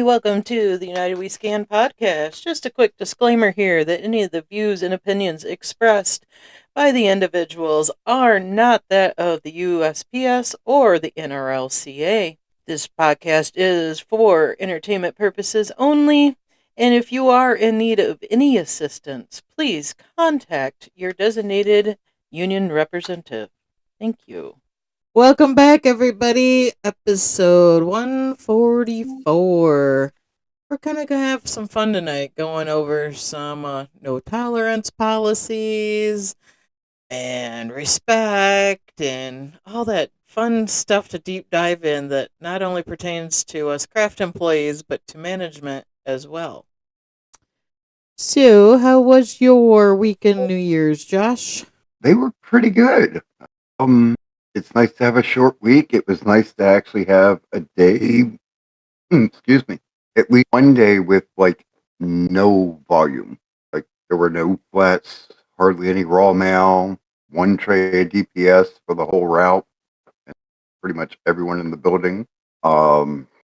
welcome to the United We Scan podcast. Just a quick disclaimer here that any of the views and opinions expressed by the individuals are not that of the USPS or the NRLCA. This podcast is for entertainment purposes only, and if you are in need of any assistance, please contact your designated union representative. Thank you. Welcome back, everybody. Episode 144. We're kind of going to have some fun tonight going over some no tolerance policies and respect and all that fun stuff to deep dive in that not only pertains to us craft employees but to management as well. So, how was your weekend New Year's, Josh? They were pretty good. Um, it's nice to have a short week. It was nice to actually have a day, excuse me, at least one day with like no volume. Like there were no flats, hardly any raw mail, one tray of DPS for the whole route, and pretty much everyone in the building.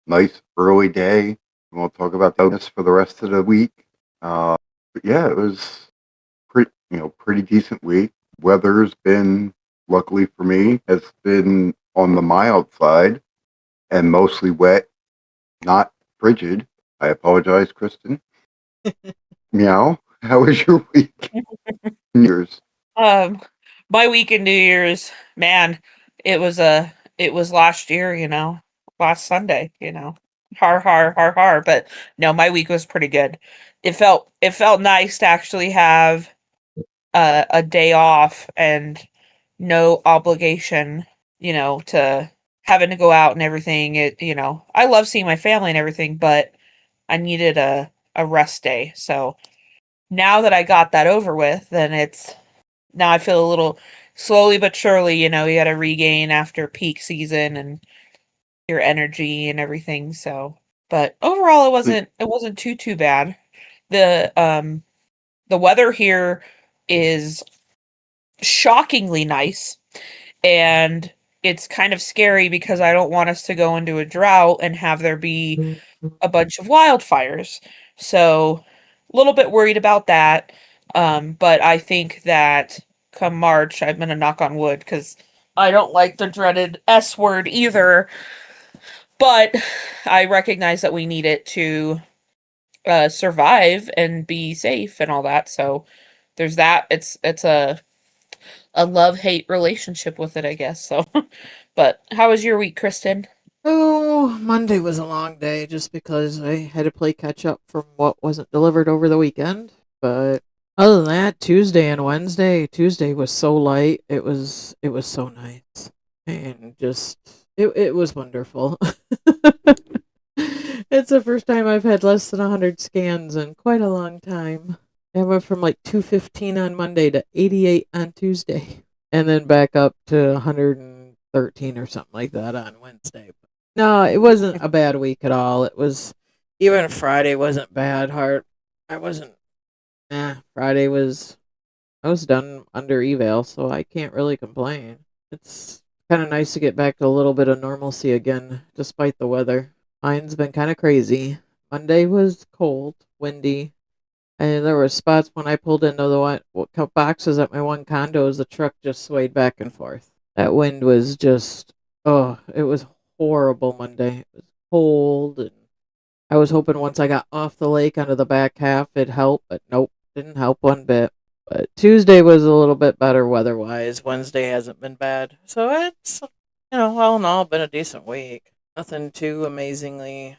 Nice early day. We'll talk about this for the rest of the week. But yeah, it was pretty decent week. Weather's been, luckily for me, has been on the mild side and mostly wet, not frigid. I apologize, Kristen. Meow. How was your week? Yours? My week in New Year's, man, it was last year, last Sunday, har har har har. But no, my week was pretty good. It felt nice to actually have a day off and no obligation, to having to go out and everything. I love seeing my family and everything, but I needed a rest day. So now that I got that over with, then now I feel a little slowly but surely, you got to regain after peak season and your energy and everything. So, but overall, it wasn't too bad. The weather here is shockingly nice, and it's kind of scary because I don't want us to go into a drought and have there be a bunch of wildfires. So, a little bit worried about that. But I think that come March, I'm gonna knock on wood because I don't like the dreaded S word either. But I recognize that we need it to survive and be safe and all that. So there's that. It's a love hate relationship with it, I guess. So, but how was your week, Kristen? Oh, Monday was a long day just because I had to play catch up from what wasn't delivered over the weekend. But other than that, Tuesday was so light. It was so nice. And just it was wonderful. It's the first time I've had less than 100 scans in quite a long time. I went from like 215 on Monday to 88 on Tuesday, and then back up to 113 or something like that on Wednesday. No, it wasn't a bad week at all. It was even Friday wasn't bad. Hard, I wasn't. Friday was. I was done under eval, so I can't really complain. It's kind of nice to get back to a little bit of normalcy again, despite the weather. Mine's been kind of crazy. Monday was cold, windy, and there were spots when I pulled into the boxes at my one condos, the truck just swayed back and forth. That wind was just, oh, it was horrible Monday. It was cold, and I was hoping once I got off the lake onto the back half it'd help, but nope, didn't help one bit. But Tuesday was a little bit better weather-wise. Wednesday hasn't been bad. So it's, all in all, been a decent week. Nothing too amazingly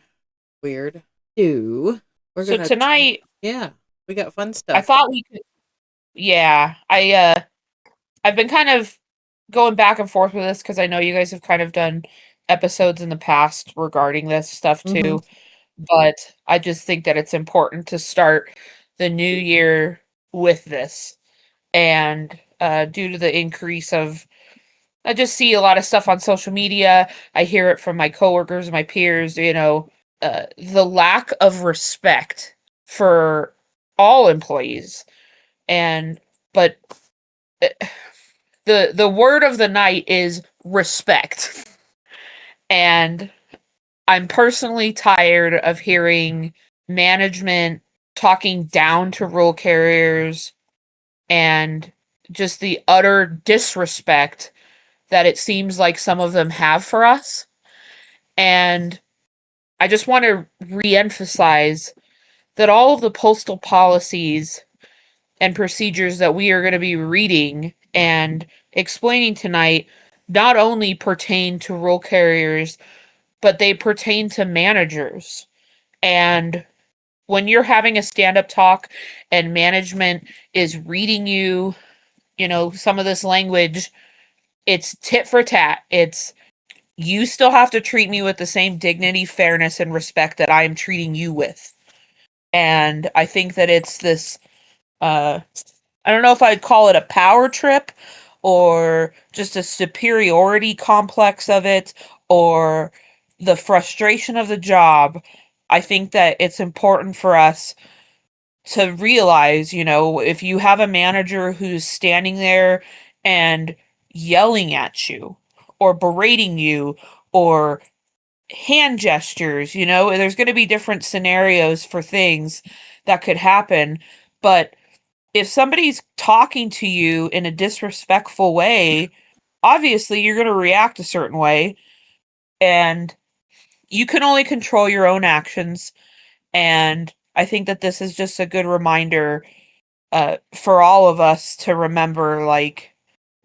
weird. We're So gonna, tonight, yeah, we got fun I stuff. thought we could. Yeah, I've been kind of going back and forth with this because I know you guys have kind of done episodes in the past regarding this stuff Mm-hmm. too. But I just think that it's important to start the new year with this. And due to the increase of, I just see a lot of stuff on social media. I hear it from my coworkers and my peers, the lack of respect for all employees. And, but uh, the word of the night is respect. And I'm personally tired of hearing management talking down to rural carriers and just the utter disrespect that it seems like some of them have for us. And I just want to reemphasize that all of the postal policies and procedures that we are going to be reading and explaining tonight not only pertain to rural carriers, but they pertain to managers. And when you're having a stand-up talk and management is reading you, some of this language, it's tit for tat. It's you still have to treat me with the same dignity, fairness, and respect that I am treating you with. And I think that it's this I don't know if I'd call it a power trip or just a superiority complex of it or the frustration of the job. I think that it's important for us to realize, if you have a manager who's standing there and yelling at you or berating you or hand gestures, there's going to be different scenarios for things that could happen. But if somebody's talking to you in a disrespectful way, obviously you're going to react a certain way, and you can only control your own actions. And I think that this is just a good reminder for all of us to remember, like,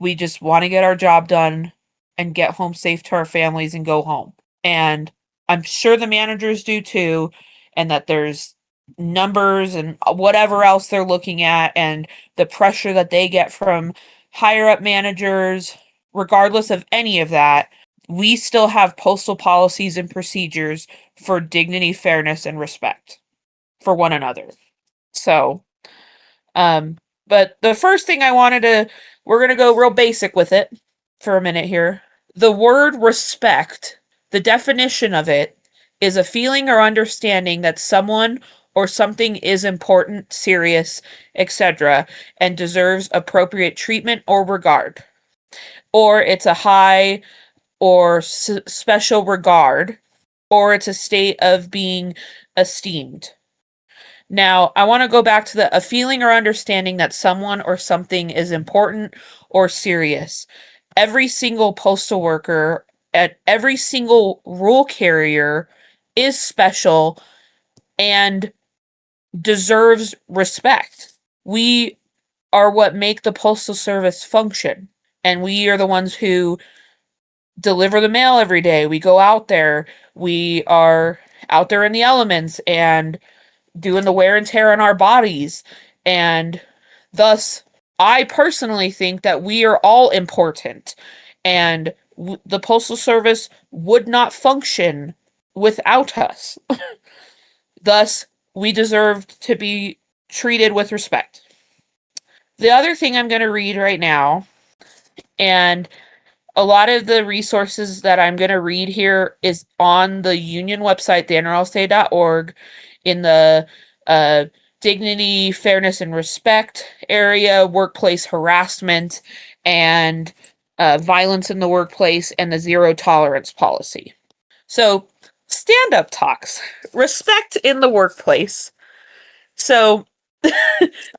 we just want to get our job done and get home safe to our families and go home. And I'm sure the managers do too, and that there's numbers and whatever else they're looking at and the pressure that they get from higher up managers. Regardless of any of that, we still have postal policies and procedures for dignity, fairness, and respect for one another. So, but the first thing we're going to go real basic with it for a minute here. The word respect, the definition of it, is a feeling or understanding that someone or something is important, serious, etc., and deserves appropriate treatment or regard. Or it's a high or special regard, or it's a state of being esteemed. Now, I want to go back to a feeling or understanding that someone or something is important or serious. Every single postal worker at every single rural carrier is special and deserves respect. We are what make the Postal Service function, and we are the ones who deliver the mail every day. We go out there. We are out there in the elements and doing the wear and tear on our bodies. And thus, I personally think that we are all important. And the Postal Service would not function without us. Thus, we deserve to be treated with respect. The other thing I'm going to read right now, and a lot of the resources that I'm going to read here is on the union website, thenrlsa.org, in the dignity, fairness, and respect area, workplace harassment, and violence in the workplace, and the zero tolerance policy. So, stand-up talks. Respect in the workplace. So,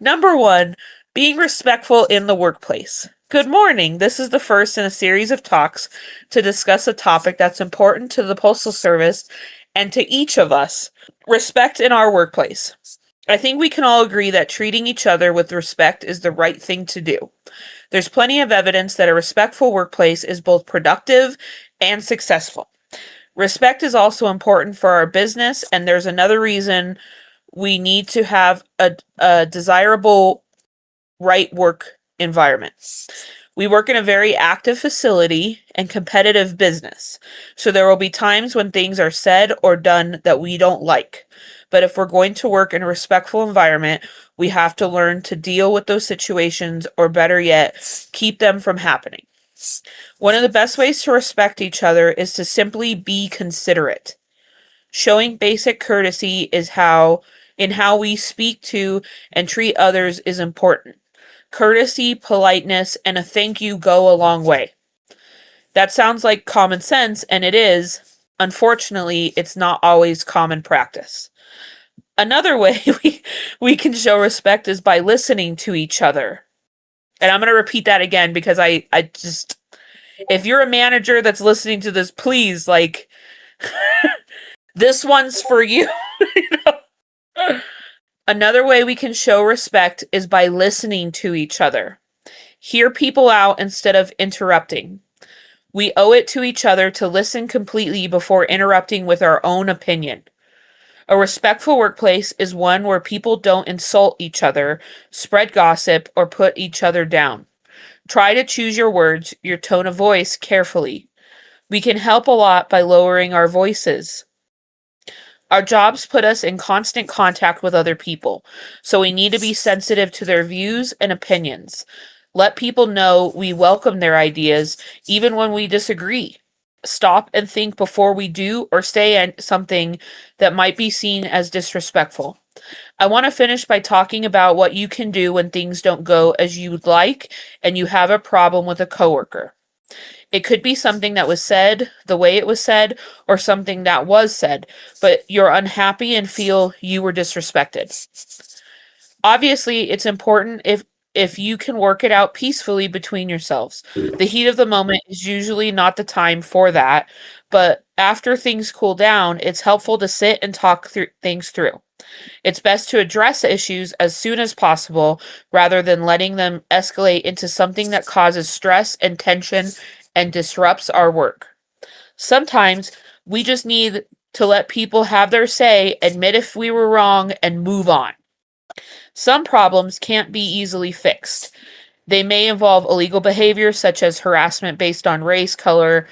number one, being respectful in the workplace. Good morning. This is the first in a series of talks to discuss a topic that's important to the Postal Service and to each of us. Respect in our workplace. I think we can all agree that treating each other with respect is the right thing to do. There's plenty of evidence that a respectful workplace is both productive and successful. Respect is also important for our business, and there's another reason we need to have a desirable right work environment. We work in a very active facility and competitive business, so there will be times when things are said or done that we don't like. But if we're going to work in a respectful environment, we have to learn to deal with those situations, or better yet, keep them from happening. One of the best ways to respect each other is to simply be considerate. Showing basic courtesy in how we speak to and treat others is important. Courtesy, politeness, and a thank you go a long way. That sounds like common sense, and it is, Unfortunately, it's not always common practice. Another way we can show respect is by listening to each other. And I'm going to repeat that again because I just, if you're a manager that's listening to this, please, like, this one's for you. You know? Another way we can show respect is by listening to each other. Hear people out instead of interrupting. We owe it to each other to listen completely before interrupting with our own opinion. A respectful workplace is one where people don't insult each other, spread gossip, or put each other down. Try to choose your words, your tone of voice carefully. We can help a lot by lowering our voices. Our jobs put us in constant contact with other people, so we need to be sensitive to their views and opinions. Let people know we welcome their ideas, even when we disagree. Stop and think before we do or say something that might be seen as disrespectful. I want to finish by talking about what you can do when things don't go as you would like and you have a problem with a coworker. It could be something that was said, the way it was said, or something that was said, but you're unhappy and feel you were disrespected. Obviously, it's important if you can work it out peacefully between yourselves. The heat of the moment is usually not the time for that, but after things cool down, it's helpful to sit and talk things through. It's best to address issues as soon as possible rather than letting them escalate into something that causes stress and tension and disrupts our work. Sometimes we just need to let people have their say, admit if we were wrong, and move on. Some problems can't be easily fixed. They may involve illegal behavior such as harassment based on race, color,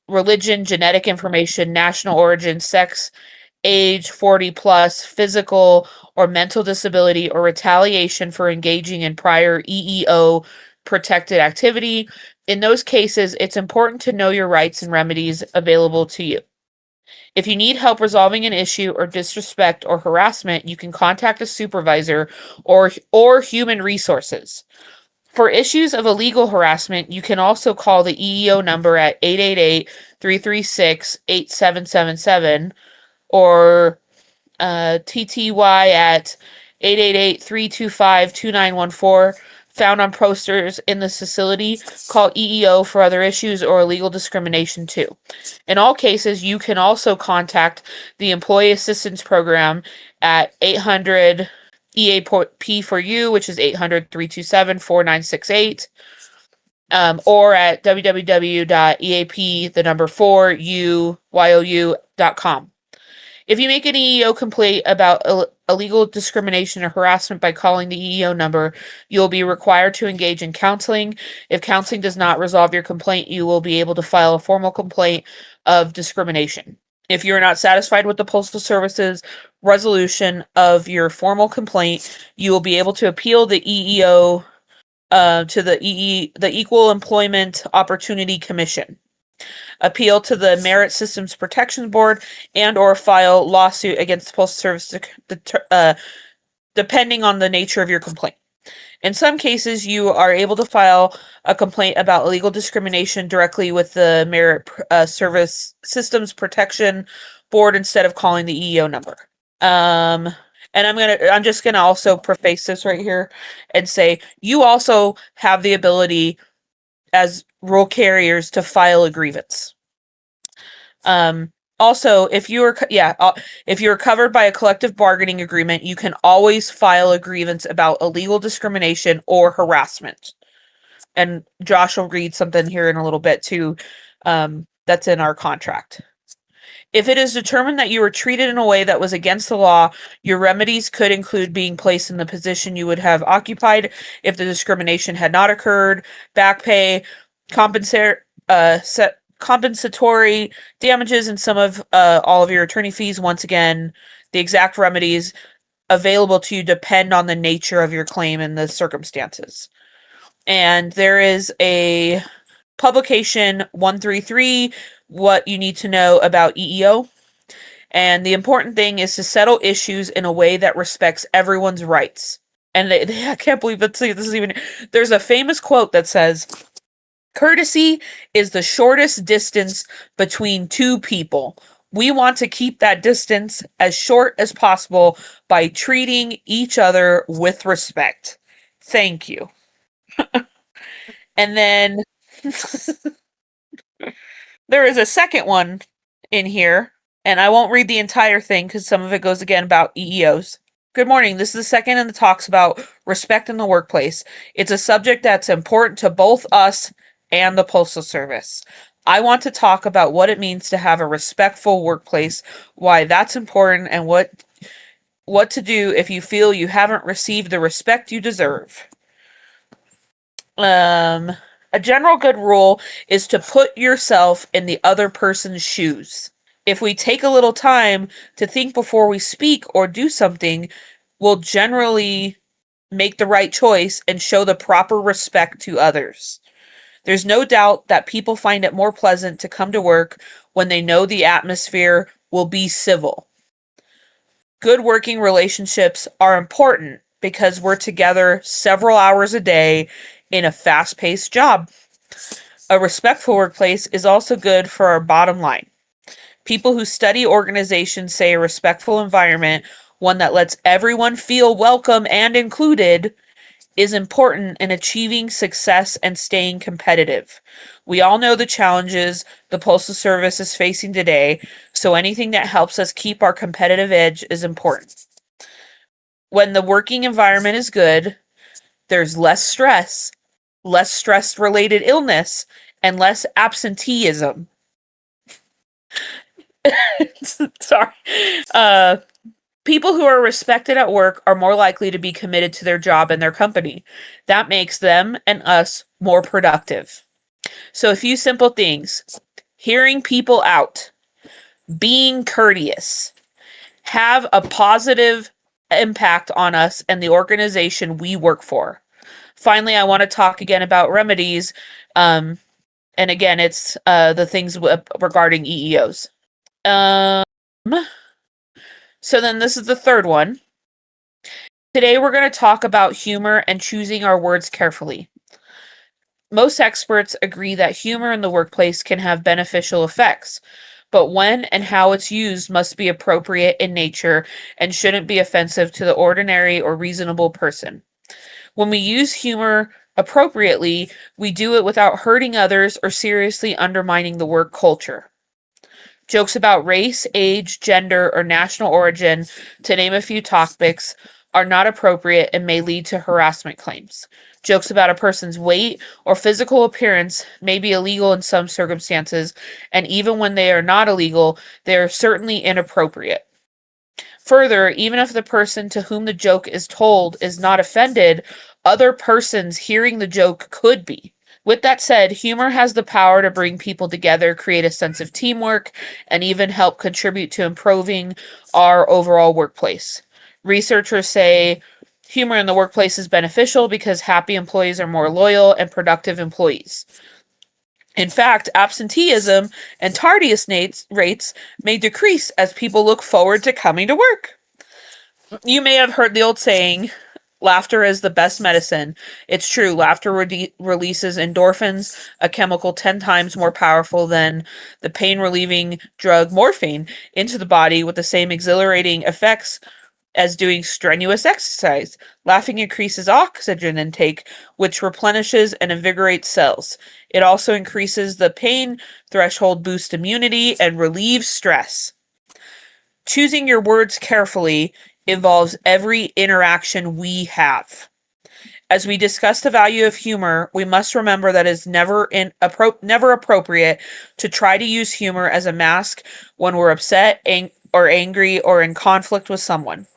religion, genetic information, national origin, sex, age, 40 plus, physical or mental disability, or retaliation for engaging in prior EEO protected activity. In those cases, it's important to know your rights and remedies available to you. If you need help resolving an issue or disrespect or harassment, you can contact a supervisor or human resources. For issues of illegal harassment, you can also call the EEO number at 888-336-8777 or TTY at 888-325-2914, found on posters in the facility. Call EEO for other issues or illegal discrimination too. In all cases, you can also contact the Employee Assistance Program at 800 EAP for you, which is 800-327-4968, or at www.eap, the number 4uyou.com. If you make an EEO complaint about illegal discrimination or harassment by calling the EEO number, you will be required to engage in counseling. If counseling does not resolve your complaint, you will be able to file a formal complaint of discrimination. If you are not satisfied with the Postal Service's resolution of your formal complaint, you will be able to appeal the EEO to the Equal Employment Opportunity Commission, appeal to the Merit Systems Protection Board, and or file lawsuit against the Postal Service depending on the nature of your complaint. In some cases, you are able to file a complaint about illegal discrimination directly with the Merit Service Systems Protection Board instead of calling the EEO number. And I'm just gonna also preface this right here and say you also have the ability as role carriers to file a grievance. Also, if you're covered by a collective bargaining agreement, you can always file a grievance about illegal discrimination or harassment. And Josh will read something here in a little bit too, that's in our contract. If it is determined that you were treated in a way that was against the law, your remedies could include being placed in the position you would have occupied if the discrimination had not occurred, back pay, compensatory damages, and some of all of your attorney fees. Once again, the exact remedies available to you depend on the nature of your claim and the circumstances. And there is a publication 133, What You Need to Know About EEO. And the important thing is to settle issues in a way that respects everyone's rights. And I can't believe this is even, there's a famous quote that says, Courtesy is the shortest distance between two people. We want to keep that distance as short as possible by treating each other with respect. Thank you. And then there is a second one in here, and I won't read the entire thing because some of it goes again about EEOs. Good morning. This is the second and it talks about respect in the workplace. It's a subject that's important to both us and the Postal Service. I want to talk about what it means to have a respectful workplace, why that's important, and what to do if you feel you haven't received the respect you deserve. A general good rule is to put yourself in the other person's shoes. If we take a little time to think before we speak or do something, we'll generally make the right choice and show the proper respect to others. There's no doubt that people find it more pleasant to come to work when they know the atmosphere will be civil. Good working relationships are important because we're together several hours a day in a fast-paced job. A respectful workplace is also good for our bottom line. People who study organizations say a respectful environment, one that lets everyone feel welcome and included, is important in achieving success and staying competitive. We all know the challenges the Postal Service is facing today, so anything that helps us keep our competitive edge is important. When the working environment is good, there's less stress-related illness, and less absenteeism. Sorry. People who are respected at work are more likely to be committed to their job and their company. That makes them and us more productive. So a few simple things. Hearing people out. Being courteous. Have a positive impact on us and the organization we work for. Finally, I want to talk again about remedies. And again, it's the things regarding EEOs. So then this is the third one. Today we're going to talk about humor and choosing our words carefully. Most experts agree that humor in the workplace can have beneficial effects, but when and how it's used must be appropriate in nature and shouldn't be offensive to the ordinary or reasonable person. When we use humor appropriately, we do it without hurting others or seriously undermining the work culture. Jokes about race, age, gender, or national origin, to name a few topics, are not appropriate and may lead to harassment claims. Jokes about a person's weight or physical appearance may be illegal in some circumstances, and even when they are not illegal, they are certainly inappropriate. Further, even if the person to whom the joke is told is not offended, other persons hearing the joke could be. With that said, humor has the power to bring people together, create a sense of teamwork, and even help contribute to improving our overall workplace. Researchers say humor in the workplace is beneficial because happy employees are more loyal and productive employees. In fact, absenteeism and tardiness rates may decrease as people look forward to coming to work. You may have heard the old saying, laughter is the best medicine. It's true. Laughter releases endorphins, a chemical 10 times more powerful than the pain-relieving drug morphine, into the body with the same exhilarating effects as doing strenuous exercise. Laughing increases oxygen intake, which replenishes and invigorates cells. It also increases the pain threshold, boosts immunity, and relieves stress. Choosing your words carefully involves every interaction we have. As we discuss the value of humor, we must remember that it's never appropriate to try to use humor as a mask when we're upset or angry or in conflict with someone.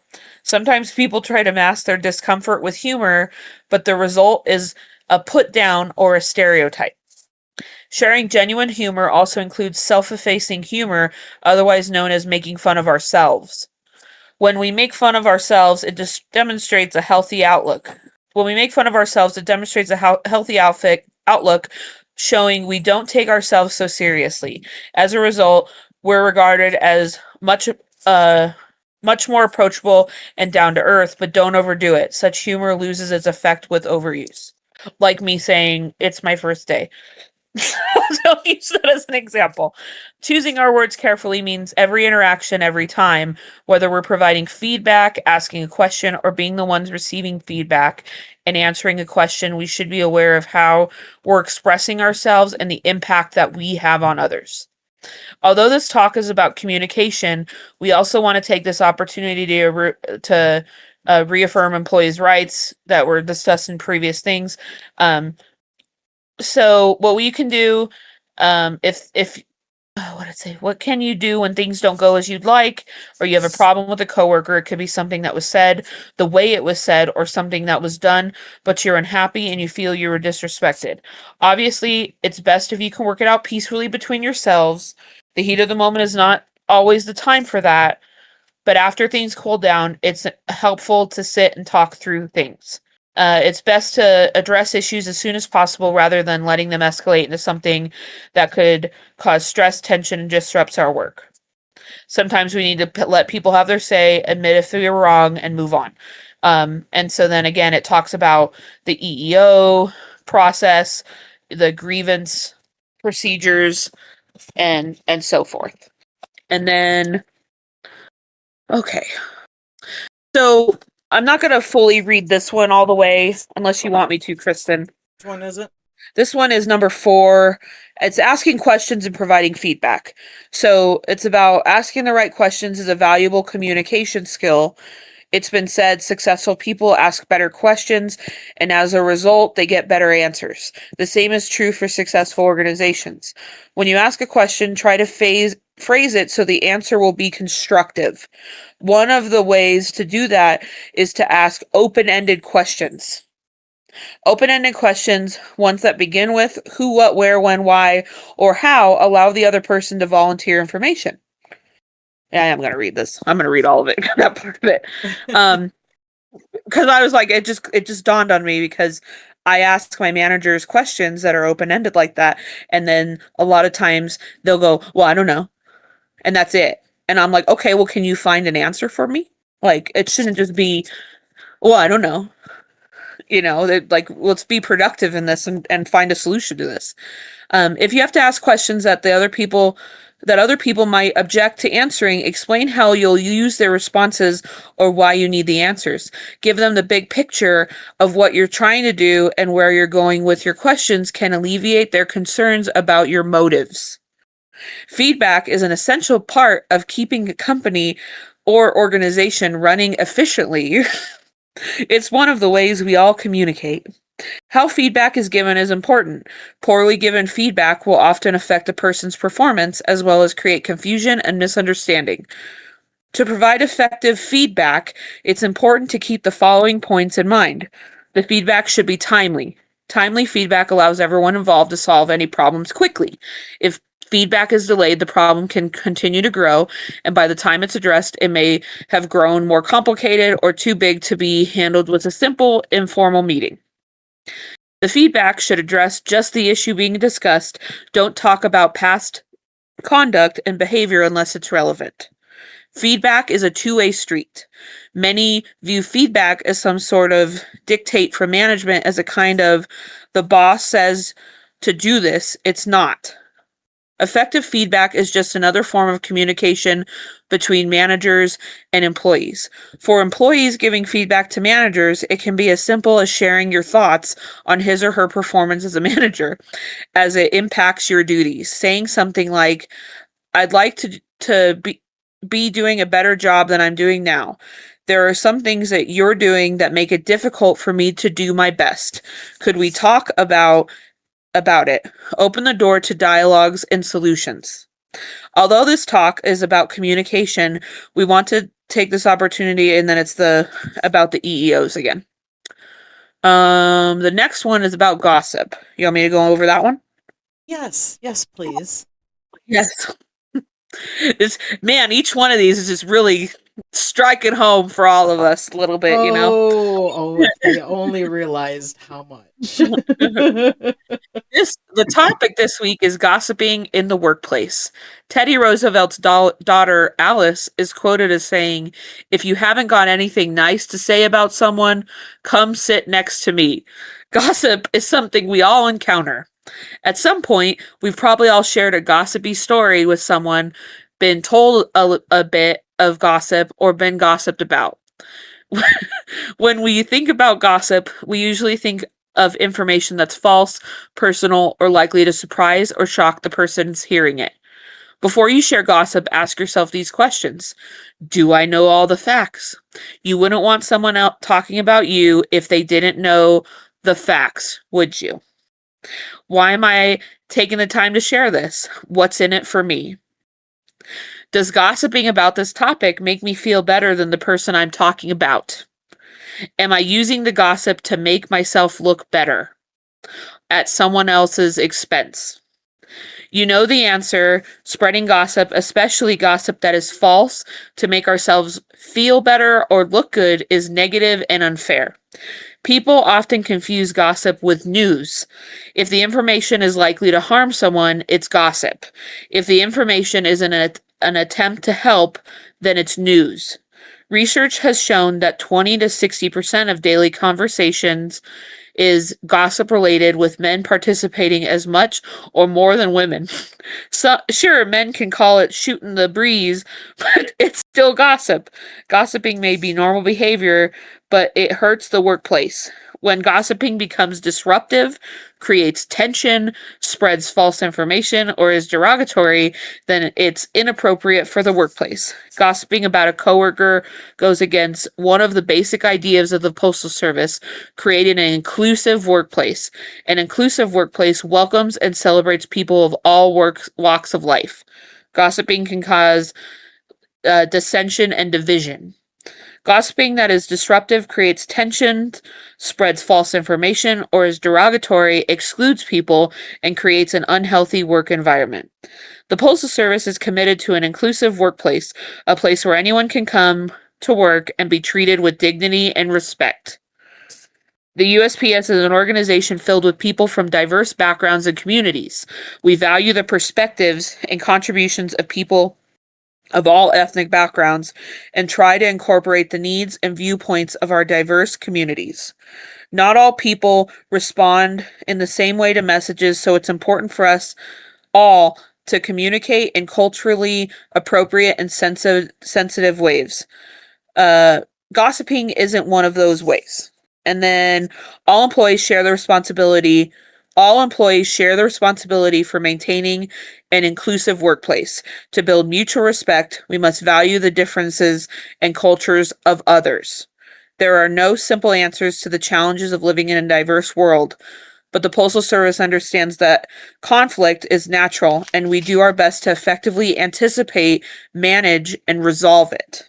Sometimes people try to mask their discomfort with humor, but the result is a put down or a stereotype. Sharing genuine humor also includes self-effacing humor, otherwise known as making fun of ourselves. When we make fun of ourselves, it demonstrates a healthy outlook. Healthy outlook, showing we don't take ourselves so seriously. As a result, we're regarded as much more approachable and down to earth, but don't overdo it. Such humor loses its effect with overuse. Like me saying, it's my first day. I'll use that as an example. Choosing our words carefully means every interaction, every time, whether we're providing feedback, asking a question, or being the ones receiving feedback and answering a question, we should be aware of how we're expressing ourselves and the impact that we have on others. Although this talk is about communication, we also want to take this opportunity to reaffirm employees' rights that were discussed in previous things. So what we can do, if what did it say? What can you do when things don't go as you'd like, or you have a problem with a coworker? It could be something that was said, the way it was said, or something that was done, but you're unhappy and you feel you were disrespected. Obviously, it's best if you can work it out peacefully between yourselves. The heat of the moment is not always the time for that, but after things cool down, it's helpful to sit and talk through things. It's best to address issues as soon as possible rather than letting them escalate into something that could cause stress, tension, and disrupts our work. Sometimes we need to let people have their say, admit if they're wrong, and move on. And so then again, it talks about the EEO process, the grievance procedures, and so forth. And then, okay. So I'm not going to fully read this one all the way unless you want me to, Kristen. Which one is it? This one is number 4. It's asking questions and providing feedback. So it's about asking the right questions is a valuable communication skill. It's been said successful people ask better questions, and as a result, they get better answers. The same is true for successful organizations. When you ask a question, try to phrase it so the answer will be constructive. One of the ways to do that is to ask open-ended questions. Open-ended questions, ones that begin with who, what, where, when, why, or how, allow the other person to volunteer information. Yeah, I'm going to read this. I'm going to read all of it, that part of it. Because I was like, it just dawned on me because I ask my managers questions that are open-ended like that. And then a lot of times they'll go, well, I don't know. And that's it. And I'm like, okay, well, can you find an answer for me? Like, it shouldn't just be, well, I don't know. Like, let's be productive in this and find a solution to this. If you have to ask questions that other people might object to answering, explain how you'll use their responses or why you need the answers. Give them the big picture of what you're trying to do and where you're going with your questions can alleviate their concerns about your motives. Feedback is an essential part of keeping a company or organization running efficiently. It's one of the ways we all communicate. How feedback is given is important. Poorly given feedback will often affect a person's performance as well as create confusion and misunderstanding. To provide effective feedback, it's important to keep the following points in mind. The feedback should be timely. Timely feedback allows everyone involved to solve any problems quickly. If feedback is delayed, the problem can continue to grow, and by the time it's addressed, it may have grown more complicated or too big to be handled with a simple, informal meeting. The feedback should address just the issue being discussed. Don't talk about past conduct and behavior unless it's relevant. Feedback is a two-way street. Many view feedback as some sort of dictate from management as a kind of the boss says to do this. It's not. Effective feedback is just another form of communication between managers and employees. For employees giving feedback to managers, it can be as simple as sharing your thoughts on his or her performance as a manager as it impacts your duties. Saying something like, I'd like to be doing a better job than I'm doing now. There are some things that you're doing that make it difficult for me to do my best. Could we talk about it? Open the door to dialogues and solutions. Although this talk is about communication, we want to take this opportunity, and then it's about the EEOs again. The next one is about gossip. You want me to go over that one? Yes, please. Yes. Each one of these is just really Striking home for all of us a little bit, Oh, if they only realized how much. The topic this week is gossiping in the workplace. Teddy Roosevelt's daughter Alice is quoted as saying, "If you haven't got anything nice to say about someone, come sit next to me." Gossip is something we all encounter. At some point, we've probably all shared a gossipy story with someone, been told a bit of gossip, or been gossiped about. When we think about gossip, we usually think of information that's false, personal, or likely to surprise or shock the person's hearing it. Before you share gossip, ask yourself these questions. Do I know all the facts? You wouldn't want someone else talking about you if they didn't know the facts, would you? Why am I taking the time to share this? What's in it for me? Does gossiping about this topic make me feel better than the person I'm talking about? Am I using the gossip to make myself look better at someone else's expense? You know the answer. Spreading gossip, especially gossip that is false, to make ourselves feel better or look good, is negative and unfair. People often confuse gossip with news. If the information is likely to harm someone, it's gossip. If the information is an attempt to help, then it's news. Research has shown that 20 to 60% of daily conversations is gossip related, with men participating as much or more than women. So, sure, men can call it shooting the breeze, but it's still gossip. Gossiping may be normal behavior, but it hurts the workplace. When gossiping becomes disruptive, creates tension, spreads false information, or is derogatory, then it's inappropriate for the workplace. Gossiping about a coworker goes against one of the basic ideas of the Postal Service, creating an inclusive workplace. An inclusive workplace welcomes and celebrates people of all walks of life. Gossiping can cause dissension and division. Gossiping that is disruptive creates tension, spreads false information, or is derogatory, excludes people, and creates an unhealthy work environment. The Postal Service is committed to an inclusive workplace, a place where anyone can come to work and be treated with dignity and respect. The USPS is an organization filled with people from diverse backgrounds and communities. We value the perspectives and contributions of people of all ethnic backgrounds and try to incorporate the needs and viewpoints of our diverse communities. Not all people respond in the same way to messages, so it's important for us all to communicate in culturally appropriate and sensitive ways. Gossiping isn't one of those ways. And then all employees share the responsibility for maintaining an inclusive workplace. To build mutual respect, we must value the differences and cultures of others. There are no simple answers to the challenges of living in a diverse world, but the Postal Service understands that conflict is natural, and we do our best to effectively anticipate, manage, and resolve it.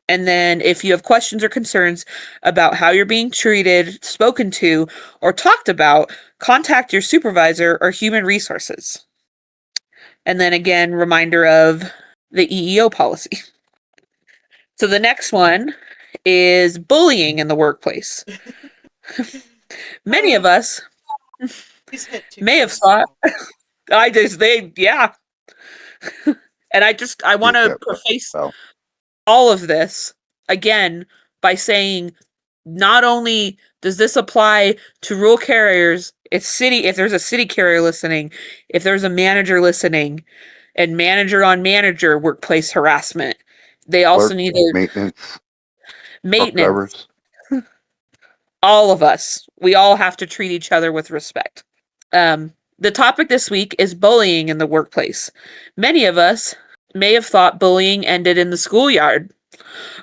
And then if you have questions or concerns about how you're being treated, spoken to, or talked about, contact your supervisor or human resources. And then again, reminder of the EEO policy. So the next one is bullying in the workplace. Many of us may have thought, yeah. And I want to preface all of this again by saying, not only does this apply to rural carriers, if there's a city carrier listening, if there's a manager listening, and manager on manager workplace harassment, they also need maintenance. All of us, we all have to treat each other with respect. The topic this week is bullying in the workplace. Many of us may have thought bullying ended in the schoolyard,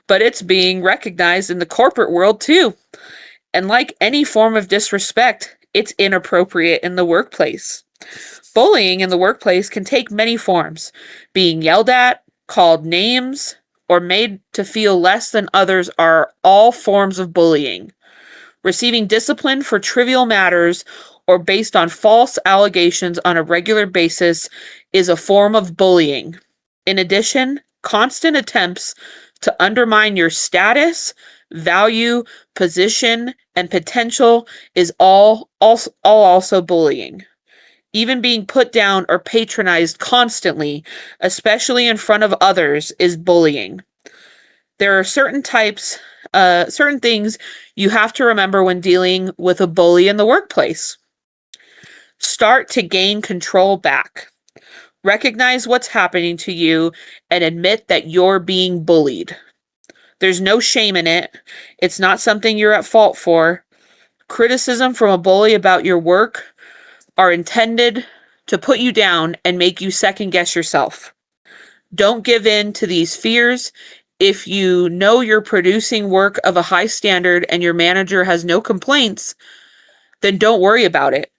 but it's being recognized in the corporate world too. And like any form of disrespect, it's inappropriate in the workplace. Bullying in the workplace can take many forms. Being yelled at, called names, or made to feel less than others are all forms of bullying. Receiving discipline for trivial matters or based on false allegations on a regular basis is a form of bullying. In addition, Constant attempts to undermine your status, value, position, and potential is also bullying. Even being put down or patronized constantly, especially in front of others, is bullying. There are certain things you have to remember when dealing with a bully in the workplace. Start to gain control back. Recognize what's happening to you and admit that you're being bullied. There's no shame in it. It's not something you're at fault for. Criticism from a bully about your work are intended to put you down and make you second guess yourself. Don't give in to these fears. If you know you're producing work of a high standard and your manager has no complaints, then don't worry about it.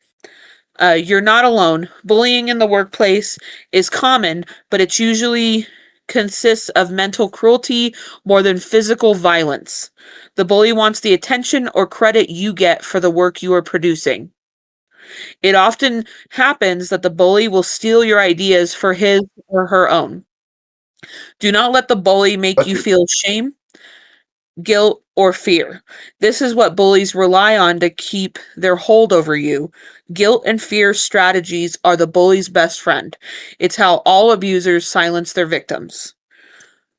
You're not alone. Bullying in the workplace is common, but it usually consists of mental cruelty more than physical violence. The bully wants the attention or credit you get for the work you are producing. It often happens that the bully will steal your ideas for his or her own. Do not let the bully make you feel shame, guilt, or fear. This is what bullies rely on to keep their hold over you. Guilt and fear strategies are the bully's best friend. It's how all abusers silence their victims.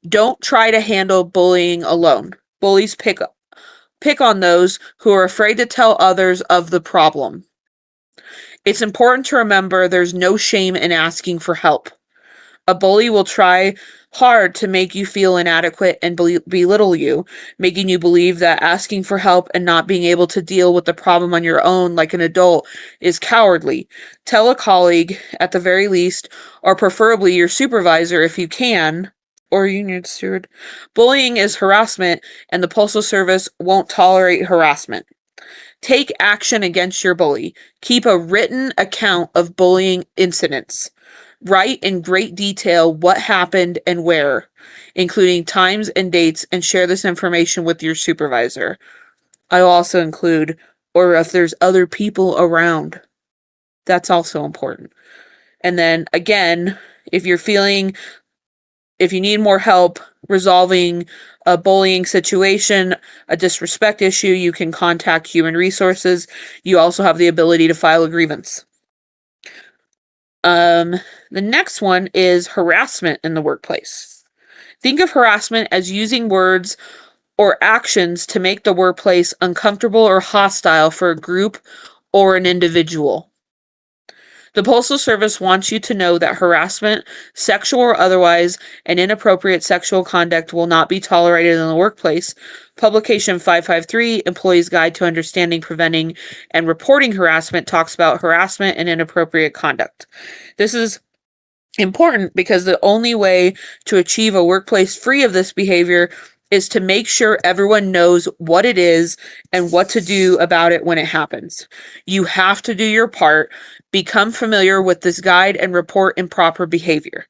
Don't try to handle bullying alone. Bullies pick on those who are afraid to tell others of the problem. It's important to remember there's no shame in asking for help. A bully will try hard to make you feel inadequate and belittle you, making you believe that asking for help and not being able to deal with the problem on your own like an adult is cowardly. Tell a colleague, at the very least, or preferably your supervisor if you can, or union steward. Bullying is harassment, and the Postal Service won't tolerate harassment. Take action against your bully. Keep a written account of bullying incidents. Write in great detail what happened and where, including times and dates, and share this information with your supervisor. I'll also include, or if there's other people around. That's also important. And then again, if you need more help resolving a bullying situation, a disrespect issue, you can contact Human Resources. You also have the ability to file a grievance. The next one is harassment in the workplace. Think of harassment as using words or actions to make the workplace uncomfortable or hostile for a group or an individual. The Postal Service wants you to know that harassment, sexual or otherwise, and inappropriate sexual conduct will not be tolerated in the workplace. Publication 553, Employee's Guide to Understanding, Preventing, and Reporting Harassment, talks about harassment and inappropriate conduct. This is important because the only way to achieve a workplace free of this behavior is to make sure everyone knows what it is and what to do about it when it happens. You have to do your part, become familiar with this guide, and report improper behavior.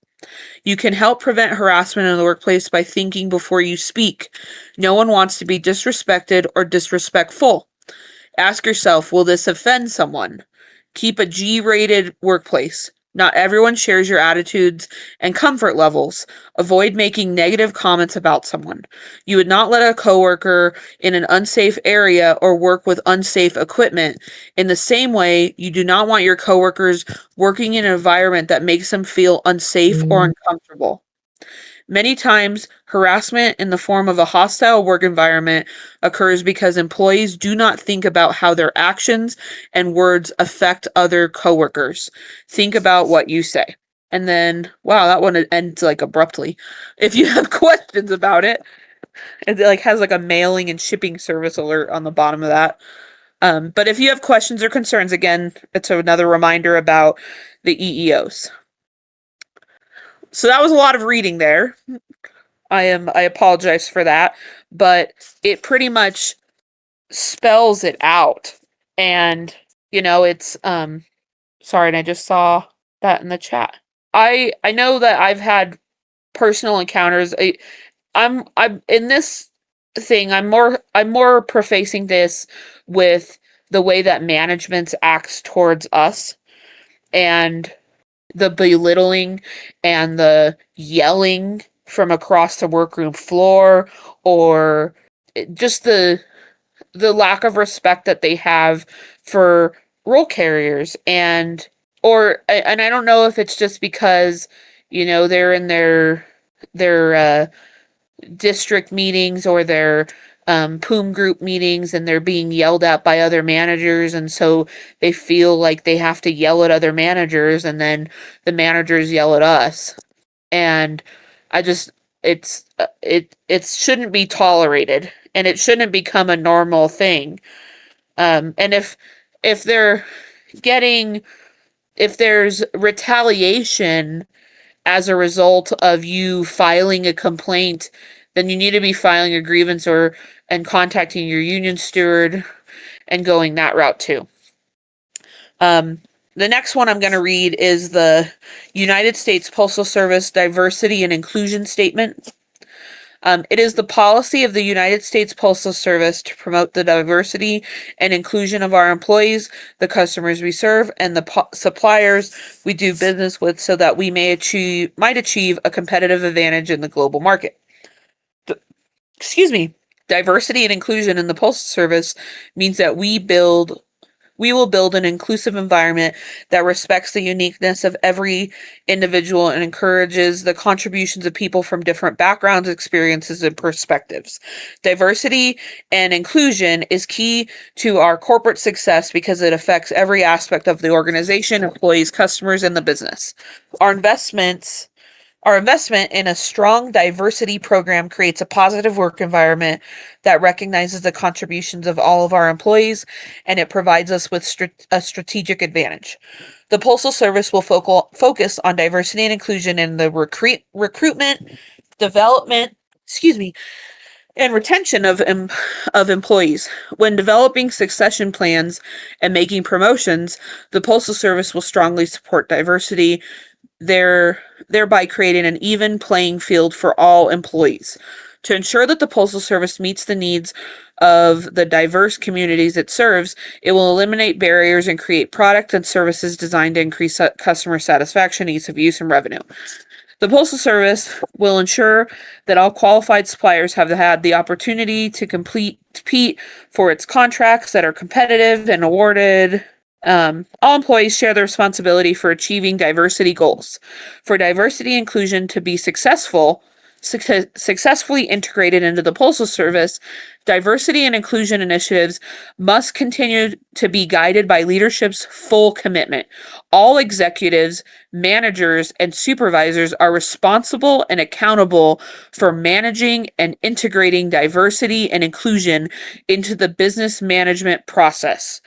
You can help prevent harassment in the workplace by thinking before you speak. No one wants to be disrespected or disrespectful. Ask yourself, will this offend someone? Keep a G-rated workplace. Not everyone shares your attitudes and comfort levels. Avoid making negative comments about someone. You would not let a coworker in an unsafe area or work with unsafe equipment. In the same way, you do not want your coworkers working in an environment that makes them feel unsafe or uncomfortable. Many times, harassment in the form of a hostile work environment occurs because employees do not think about how their actions and words affect other coworkers. Think about what you say. And then, wow, that one ends like abruptly. If you have questions about it, it like has like a mailing and shipping service alert on the bottom of that. But if you have questions or concerns, again, it's another reminder about the EEOs. So that was a lot of reading there. I apologize for that, but it pretty much spells it out. And, it's sorry, and I just saw that in the chat. I know that I've had personal encounters. I'm in this thing, I'm more prefacing this with the way that management acts towards us, and the belittling and the yelling from across the workroom floor, or just the lack of respect that they have for role carriers. And I don't know if it's just because, they're in their district meetings or their POOM group meetings, and they're being yelled at by other managers, and so they feel like they have to yell at other managers, and then the managers yell at us. And I just it shouldn't be tolerated, and it shouldn't become a normal thing. And if they're getting if there's retaliation as a result of you filing a complaint, then you need to be filing a grievance and contacting your union steward and going that route too. The next one I'm going to read is the United States Postal Service Diversity and Inclusion Statement. It is the policy of the United States Postal Service to promote the diversity and inclusion of our employees, the customers we serve, and the suppliers we do business with, so that we might achieve a competitive advantage in the global market. Diversity and inclusion in the Postal Service means that we will build an inclusive environment that respects the uniqueness of every individual and encourages the contributions of people from different backgrounds, experiences, and perspectives. Diversity and inclusion is key to our corporate success because it affects every aspect of the organization, employees, customers, and the business. Our investment in a strong diversity program creates a positive work environment that recognizes the contributions of all of our employees, and it provides us with a strategic advantage. The Postal Service will focus on diversity and inclusion in the recruitment, development, and retention of employees. When developing succession plans and making promotions, the Postal Service will strongly support diversity, thereby creating an even playing field for all employees. To ensure that the Postal Service meets the needs of the diverse communities it serves, it will eliminate barriers and create products and services designed to increase customer satisfaction, ease of use, and revenue. The Postal Service will ensure that all qualified suppliers have had the opportunity to compete for its contracts that are competitive and awarded. All employees share the responsibility for achieving diversity goals. For diversity inclusion to be successfully integrated into the Postal Service, diversity and inclusion initiatives must continue to be guided by leadership's full commitment. All executives, managers, and supervisors are responsible and accountable for managing and integrating diversity and inclusion into the business management process.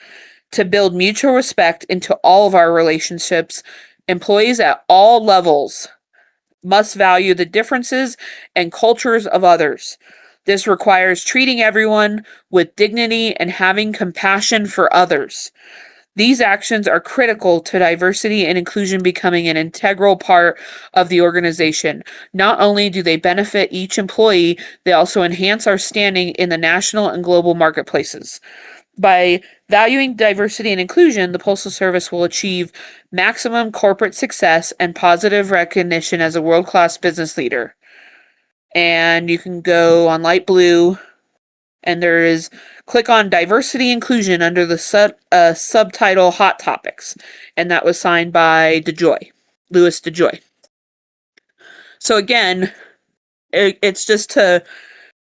To build mutual respect into all of our relationships, employees at all levels must value the differences and cultures of others. This requires treating everyone with dignity and having compassion for others. These actions are critical to diversity and inclusion becoming an integral part of the organization. Not only do they benefit each employee, they also enhance our standing in the national and global marketplaces. By valuing diversity and inclusion, the Postal Service will achieve maximum corporate success and positive recognition as a world-class business leader. And you can go on light blue, and click on diversity inclusion under the subtitle Hot Topics. And that was signed by Louis DeJoy. So again, it's just to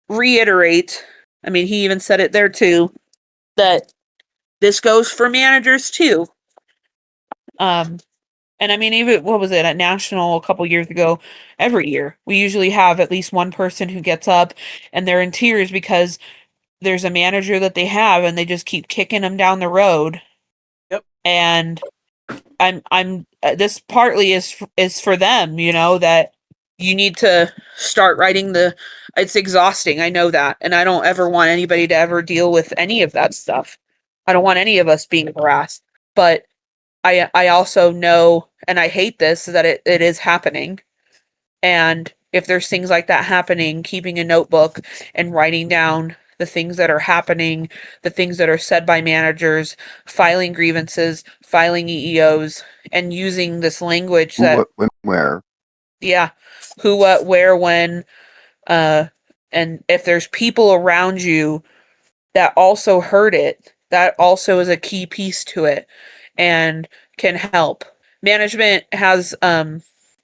reiterate, I mean, he even said it there too, that this goes for managers too. And I mean, even, what was it, at National a couple years ago, every year, we usually have at least one person who gets up and they're in tears because there's a manager that they have and they just keep kicking them down the road. Yep. And this partly is for them, that you need to start writing it's exhausting. I know that. And I don't ever want anybody to ever deal with any of that stuff. I don't want any of us being harassed, but I also know, and I hate this, that it is happening. And if there's things like that happening, keeping a notebook and writing down the things that are happening, the things that are said by managers, filing grievances, filing EEOs, and using this language that... When, where? Yeah. Who, what, where, when, and if there's people around you that also heard it, that also is a key piece to it and can help. Management has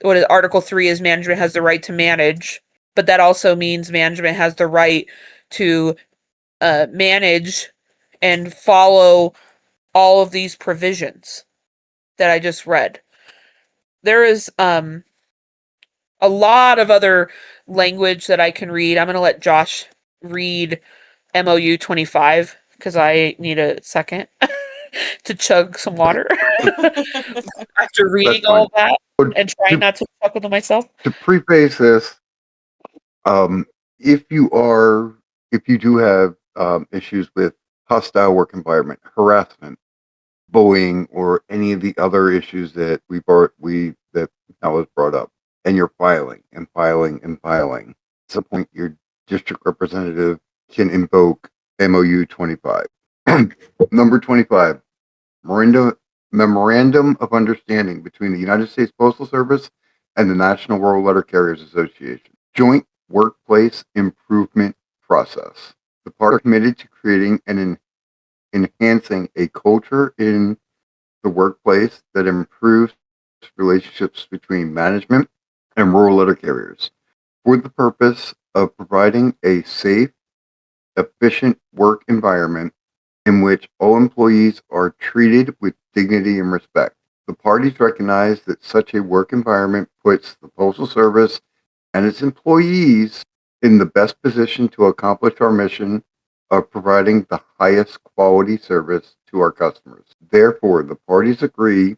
what is Article 3 is management has the right to manage, but that also means management has the right to manage and follow all of these provisions that I just read. There is a lot of other language that I can read. I'm going to let Josh read MOU 25 because I need a second to chug some water after reading That's all fine. of that But and trying not to chuckle to myself. to preface this, um, if you do have issues with hostile work environment, harassment, bullying, or any of the other issues that that Mel has brought up, and you're filing and filing and filing, at some point your district representative can invoke MOU 25. Number 25, Memorandum of Understanding between the United States Postal Service and the National Rural Letter Carriers Association. Joint Workplace Improvement Process. The parties are committed to creating and enhancing a culture in the workplace that improves relationships between management and rural letter carriers for the purpose of providing a safe, efficient work environment in which all employees are treated with dignity and respect. The parties recognize that such a work environment puts the Postal Service and its employees in the best position to accomplish our mission of providing the highest quality service to our customers. Therefore, the parties agree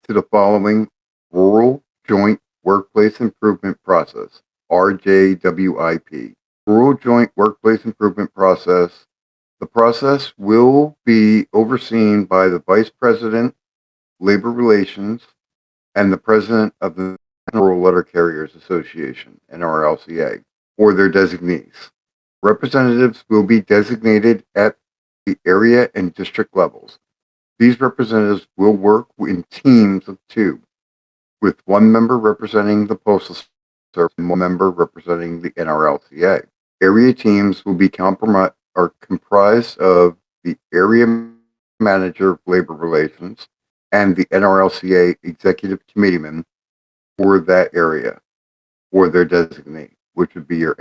to the following Rural Joint Workplace Improvement Process, RJWIP. Rural Joint Workplace Improvement Process. The process will be overseen by the Vice President, Labor Relations, and the President of the Rural Letter Carriers Association, NRLCA, or their designees. Representatives will be designated at the area and district levels. These representatives will work in teams of two, with one member representing the Postal Service and one member representing the NRLCA. Area teams will be comprised of the area manager of labor relations and the NRLCA executive committeeman for that area or their designee, which would be your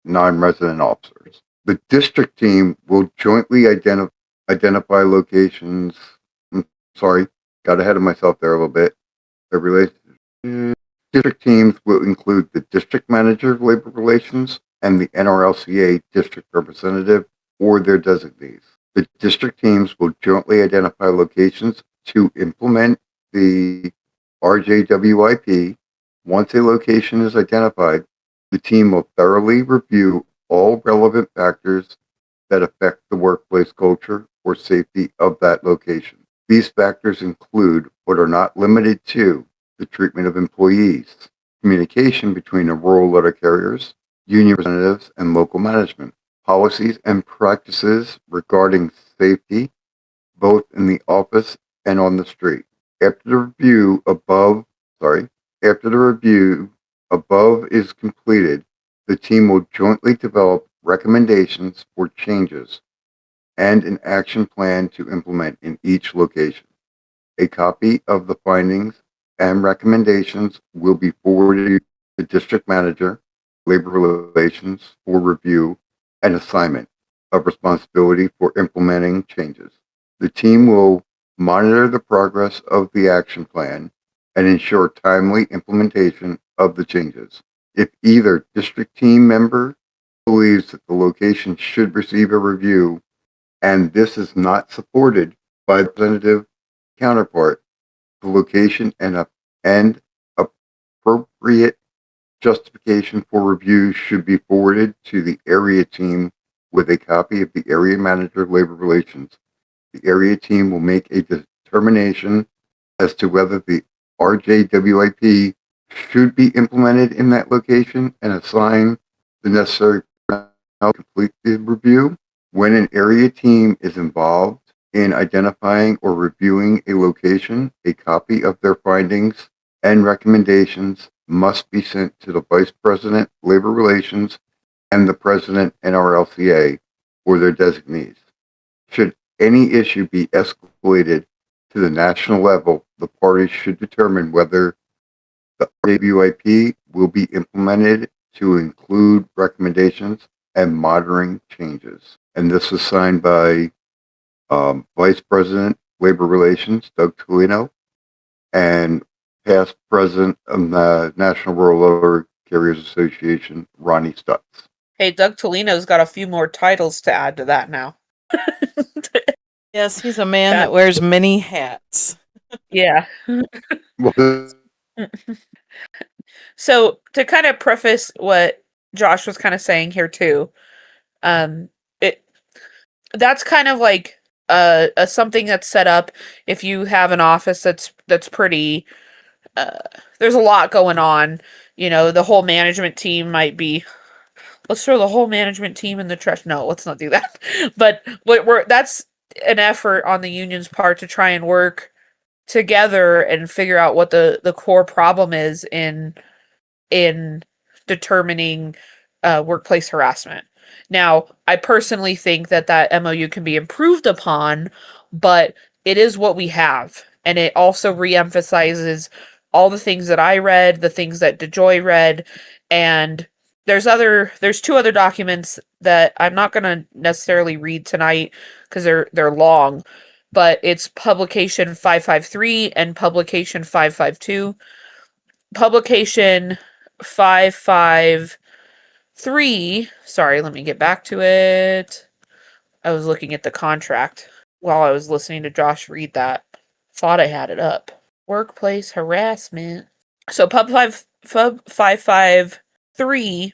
non-resident officers. The district team will jointly identify locations. Sorry, got ahead of myself there a little bit. District teams will include the district manager of labor relations and the NRLCA district representative or their designees. The district teams will jointly identify locations to implement the RJWIP. Once a location is identified, the team will thoroughly review all relevant factors that affect the workplace culture or safety of that location. These factors include, but are not limited to, the treatment of employees, communication between the rural letter carriers, union representatives, and local management, policies and practices regarding safety, both in the office and on the street. After the review above is completed, the team will jointly develop recommendations for changes and an action plan to implement in each location. A copy of the findings and recommendations will be forwarded to the district manager, labor relations, for review and assignment of responsibility for implementing changes. The team will monitor the progress of the action plan and ensure timely implementation of the changes. If either district team member believes that the location should receive a review and this is not supported by the representative counterpart, the location and appropriate justification for review should be forwarded to the area team with a copy of the area manager of labor relations. The area team will make a determination as to whether the RJWIP should be implemented in that location and assign the necessary personnel to complete the review. When an area team is involved in identifying or reviewing a location, a copy of their findings and recommendations must be sent to the Vice President, Labor Relations, and the President, NRLCA, or their designees. Should any issue be escalated to the national level, the parties should determine whether the WIP will be implemented to include recommendations and monitoring changes. And this was signed by Vice President, Labor Relations, Doug Tolino, and past President of the National Rural Motor Carriers Association, Ronnie Stutz. Hey, Doug Tolino's got a few more titles to add to that now. Yes, he's a man that wears many hats. Yeah. Well, So to kind of preface what Josh was kind of saying here too, it that's kind of like a something that's set up if you have an office that's pretty. There's a lot going on. You know, the whole management team might be. Let's throw the whole management team in the trash. No, let's not do that. But that's an effort on the union's part to try and work together and figure out what the core problem is in determining workplace harassment. Now, I personally think that MOU can be improved upon, but it is what we have, and it also reemphasizes all the things that I read, the things that DeJoy read, and there's two other documents that I'm not going to necessarily read tonight because they're long, but it's publication 553 and publication 552. Publication 553. Sorry, let me get back to it. I was looking at the contract while I was listening to Josh read that. Thought I had it up. Workplace harassment. So Pub 553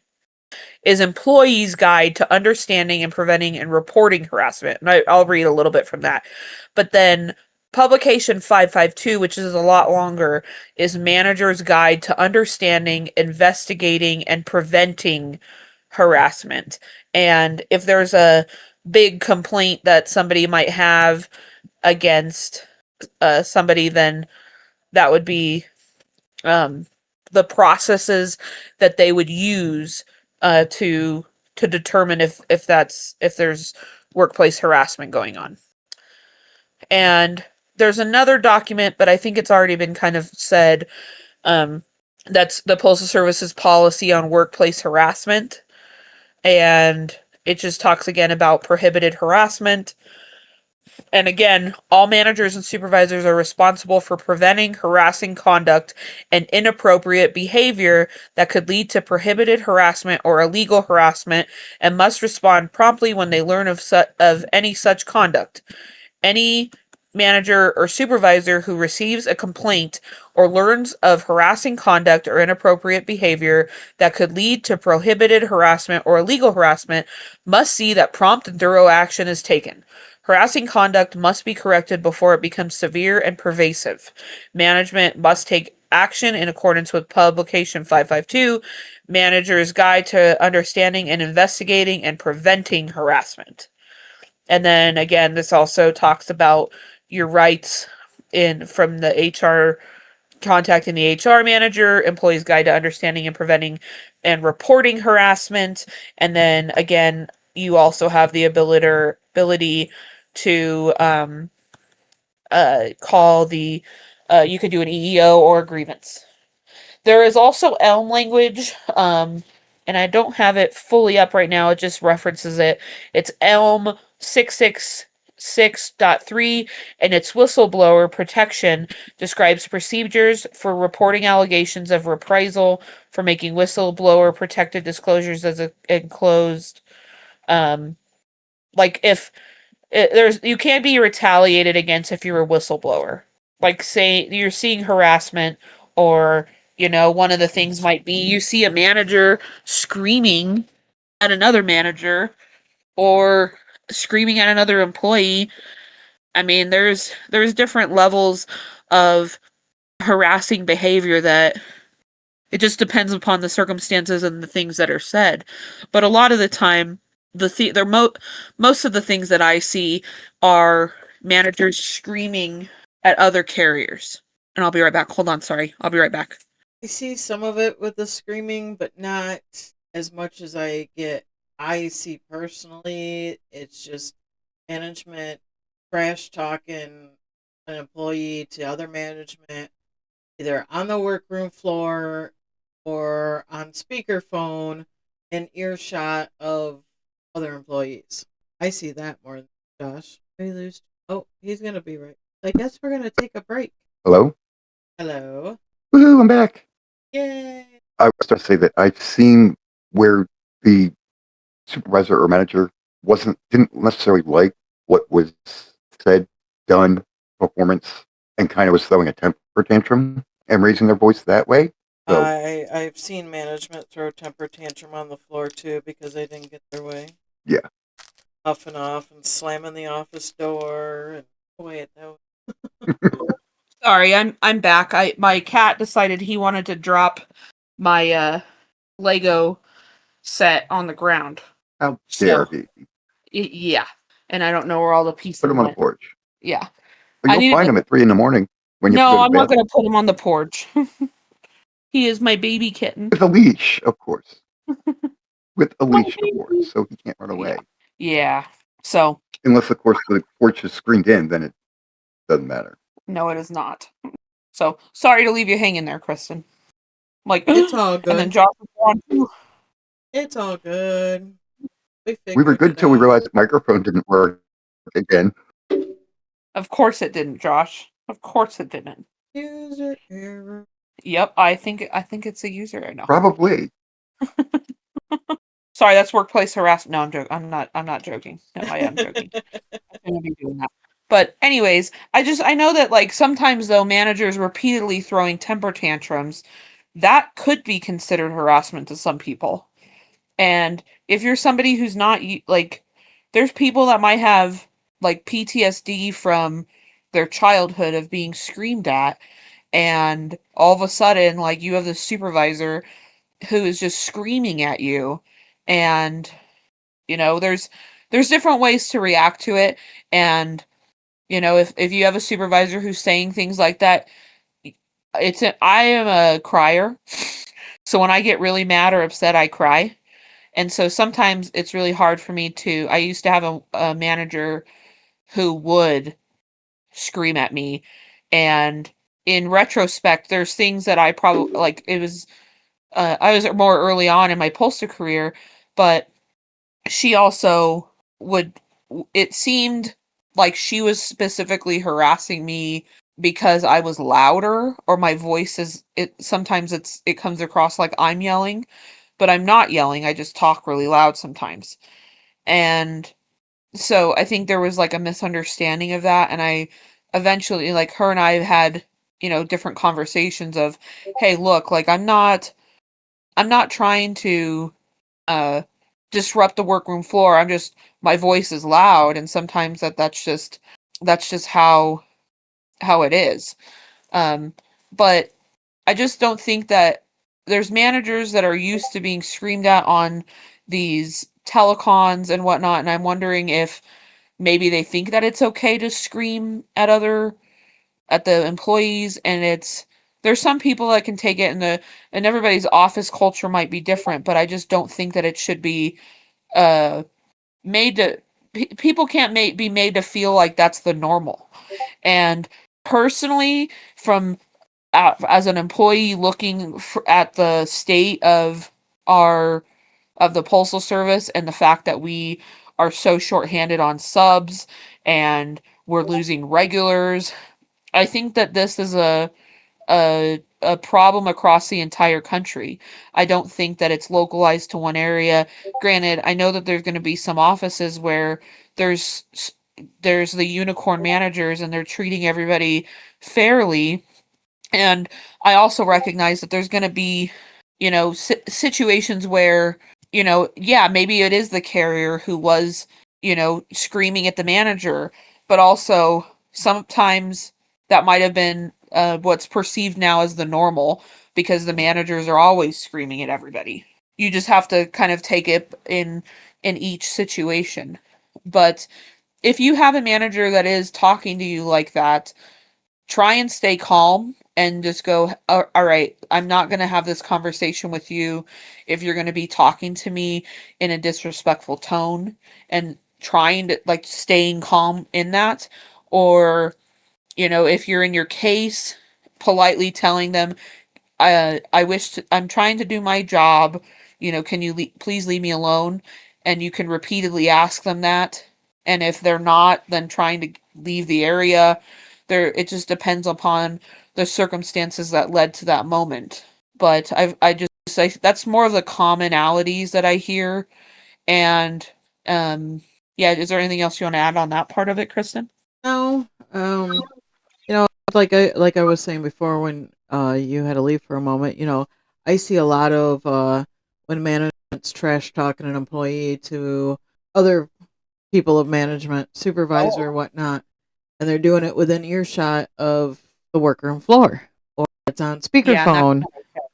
is Employees' Guide to Understanding and Preventing and Reporting Harassment. And I'll read a little bit from that. But then Publication 552, which is a lot longer, is Manager's Guide to Understanding, Investigating, and Preventing Harassment. And if there's a big complaint that somebody might have against somebody, then that would be the processes that they would use to determine if there's workplace harassment going on. And there's another document, but I think it's already been kind of said. That's the Postal Service's policy on workplace harassment, and it just talks again about prohibited harassment. And again, all managers and supervisors are responsible for preventing harassing conduct and inappropriate behavior that could lead to prohibited harassment or illegal harassment, and must respond promptly when they learn of any such conduct. Any manager or supervisor who receives a complaint or learns of harassing conduct or inappropriate behavior that could lead to prohibited harassment or illegal harassment must see that prompt and thorough action is taken. Harassing conduct must be corrected before it becomes severe and pervasive. Management must take action in accordance with Publication 552, Manager's Guide to Understanding and Investigating and Preventing Harassment. And then again, this also talks about your rights from the HR, contacting the HR manager, Employees Guide to Understanding and Preventing and Reporting Harassment. And then again, you also have the ability to call the you could do an EEO or a grievance. There is also ELM language, and I don't have it fully up right now. It just references it. It's ELM 666.3, and its whistleblower protection describes procedures for reporting allegations of reprisal for making whistleblower protected disclosures as enclosed. Like if you can't be retaliated against if you're a whistleblower. Like say you're seeing harassment, or one of the things might be you see a manager screaming at another manager or screaming at another employee. I mean, there's different levels of harassing behavior that it just depends upon the circumstances and the things that are said. But a lot of the time, most of the things that I see are managers screaming at other carriers. and I'll be right back. Hold on, sorry. I'll be right back. I see some of it with the screaming, but not as much as I see personally. It's just management trash talking an employee to other management, either on the workroom floor or on speakerphone in earshot of other employees. I see that more than Josh. Did we lose? Oh, he's gonna be right. I guess we're gonna take a break. Hello? Hello. Woohoo, I'm back. Yay. I was going to say that I've seen where the supervisor or manager didn't necessarily like what was said, done, performance, and kind of was throwing a temper tantrum and raising their voice that way. So I've seen management throw temper tantrum on the floor too because they didn't get their way. yeah, Huffing off and slamming the office door and wait, that Sorry, I'm back. My cat decided he wanted to drop my Lego set on the ground. how dare So he? yeah, and I don't know where all the pieces Put him on the went. porch. Yeah, But I you'll needed find to. him at 3 a.m. when you have to No, go to I'm not bed. going to put him on the porch. He is my baby kitten. With a leash, of course. With a My leash, of course, baby. so he can't run Yeah, away. yeah. So Unless, of course, the porch is screened in, then it doesn't matter. no, it is not. So sorry to leave you hanging there, Kristen. Like, it's all and then good. Josh was gone too. It's all good. We We were figured good it till we out. realized the microphone didn't work again. Of course it didn't, Josh. Of course it didn't. User error. Yep, I think it's a user right now. Probably. Sorry, that's workplace harassment. No, I'm joking. I'm not joking. No, I am joking. I'm gonna be doing that. But anyways, I know that like sometimes though managers repeatedly throwing temper tantrums, that could be considered harassment to some people. And if you're somebody who's not like there's people that might have like PTSD from their childhood of being screamed at, and all of a sudden like you have this supervisor who is just screaming at you, and there's different ways to react to it. And if you have a supervisor who's saying things like that, I am a crier. So when I get really mad or upset, I cry. And so sometimes it's really hard for me to. I used to have a manager who would scream at me, and in retrospect there's things that I probably like. It was I was more early on in my postal career, but she also would. It seemed like she was specifically harassing me because I was louder, or my voice is. It sometimes it comes across like I'm yelling, but I'm not yelling. I just talk really loud sometimes, and so I think there was like a misunderstanding of that, and I eventually like her and I had different conversations of, hey, look, like I'm not trying to uh disrupt the workroom floor. I'm just my voice is loud, and sometimes that's just how it is. But I just don't think that there's managers that are used to being screamed at on these telecons and whatnot, and I'm wondering if maybe they think that it's okay to scream at the employees, and there's some people that can take it, and everybody's office culture might be different, but I just don't think that it should be uh made to people can't be made to feel like that's the normal. And personally, from as an employee looking at the state of our of the postal service, and the fact that we are so shorthanded on subs and we're losing regulars, I think that this is a problem across the entire country. I don't think that it's localized to one area. Granted, I know that there's going to be some offices where there's there's the unicorn managers and they're treating everybody fairly, and I also recognize that there's going to be situations where yeah, maybe it is the carrier who was screaming at the manager, but also sometimes that might have been what's perceived now as the normal, because the managers are always screaming at everybody. You just have to kind of take it in each situation. But if you have a manager that is talking to you like that, try and stay calm and just go, all right, I'm not going to have this conversation with you if you're going to be talking to me in a disrespectful tone and trying to like staying calm in that. Or, if you're in your case, politely telling them, I'm trying to do my job. Can you please leave me alone? And you can repeatedly ask them that. And if they're not, then trying to leave the area. It just depends upon the circumstances that led to that moment. But that's more of the commonalities that I hear. And yeah, is there anything else you want to add on that part of it, Kristen? No, you know, like I was saying before when you had to leave for a moment, I see a lot of when management's trash talking an employee to other people of management, supervisor, whatnot, and they're doing it within earshot of the workroom floor, or it's on Yeah, and speakerphone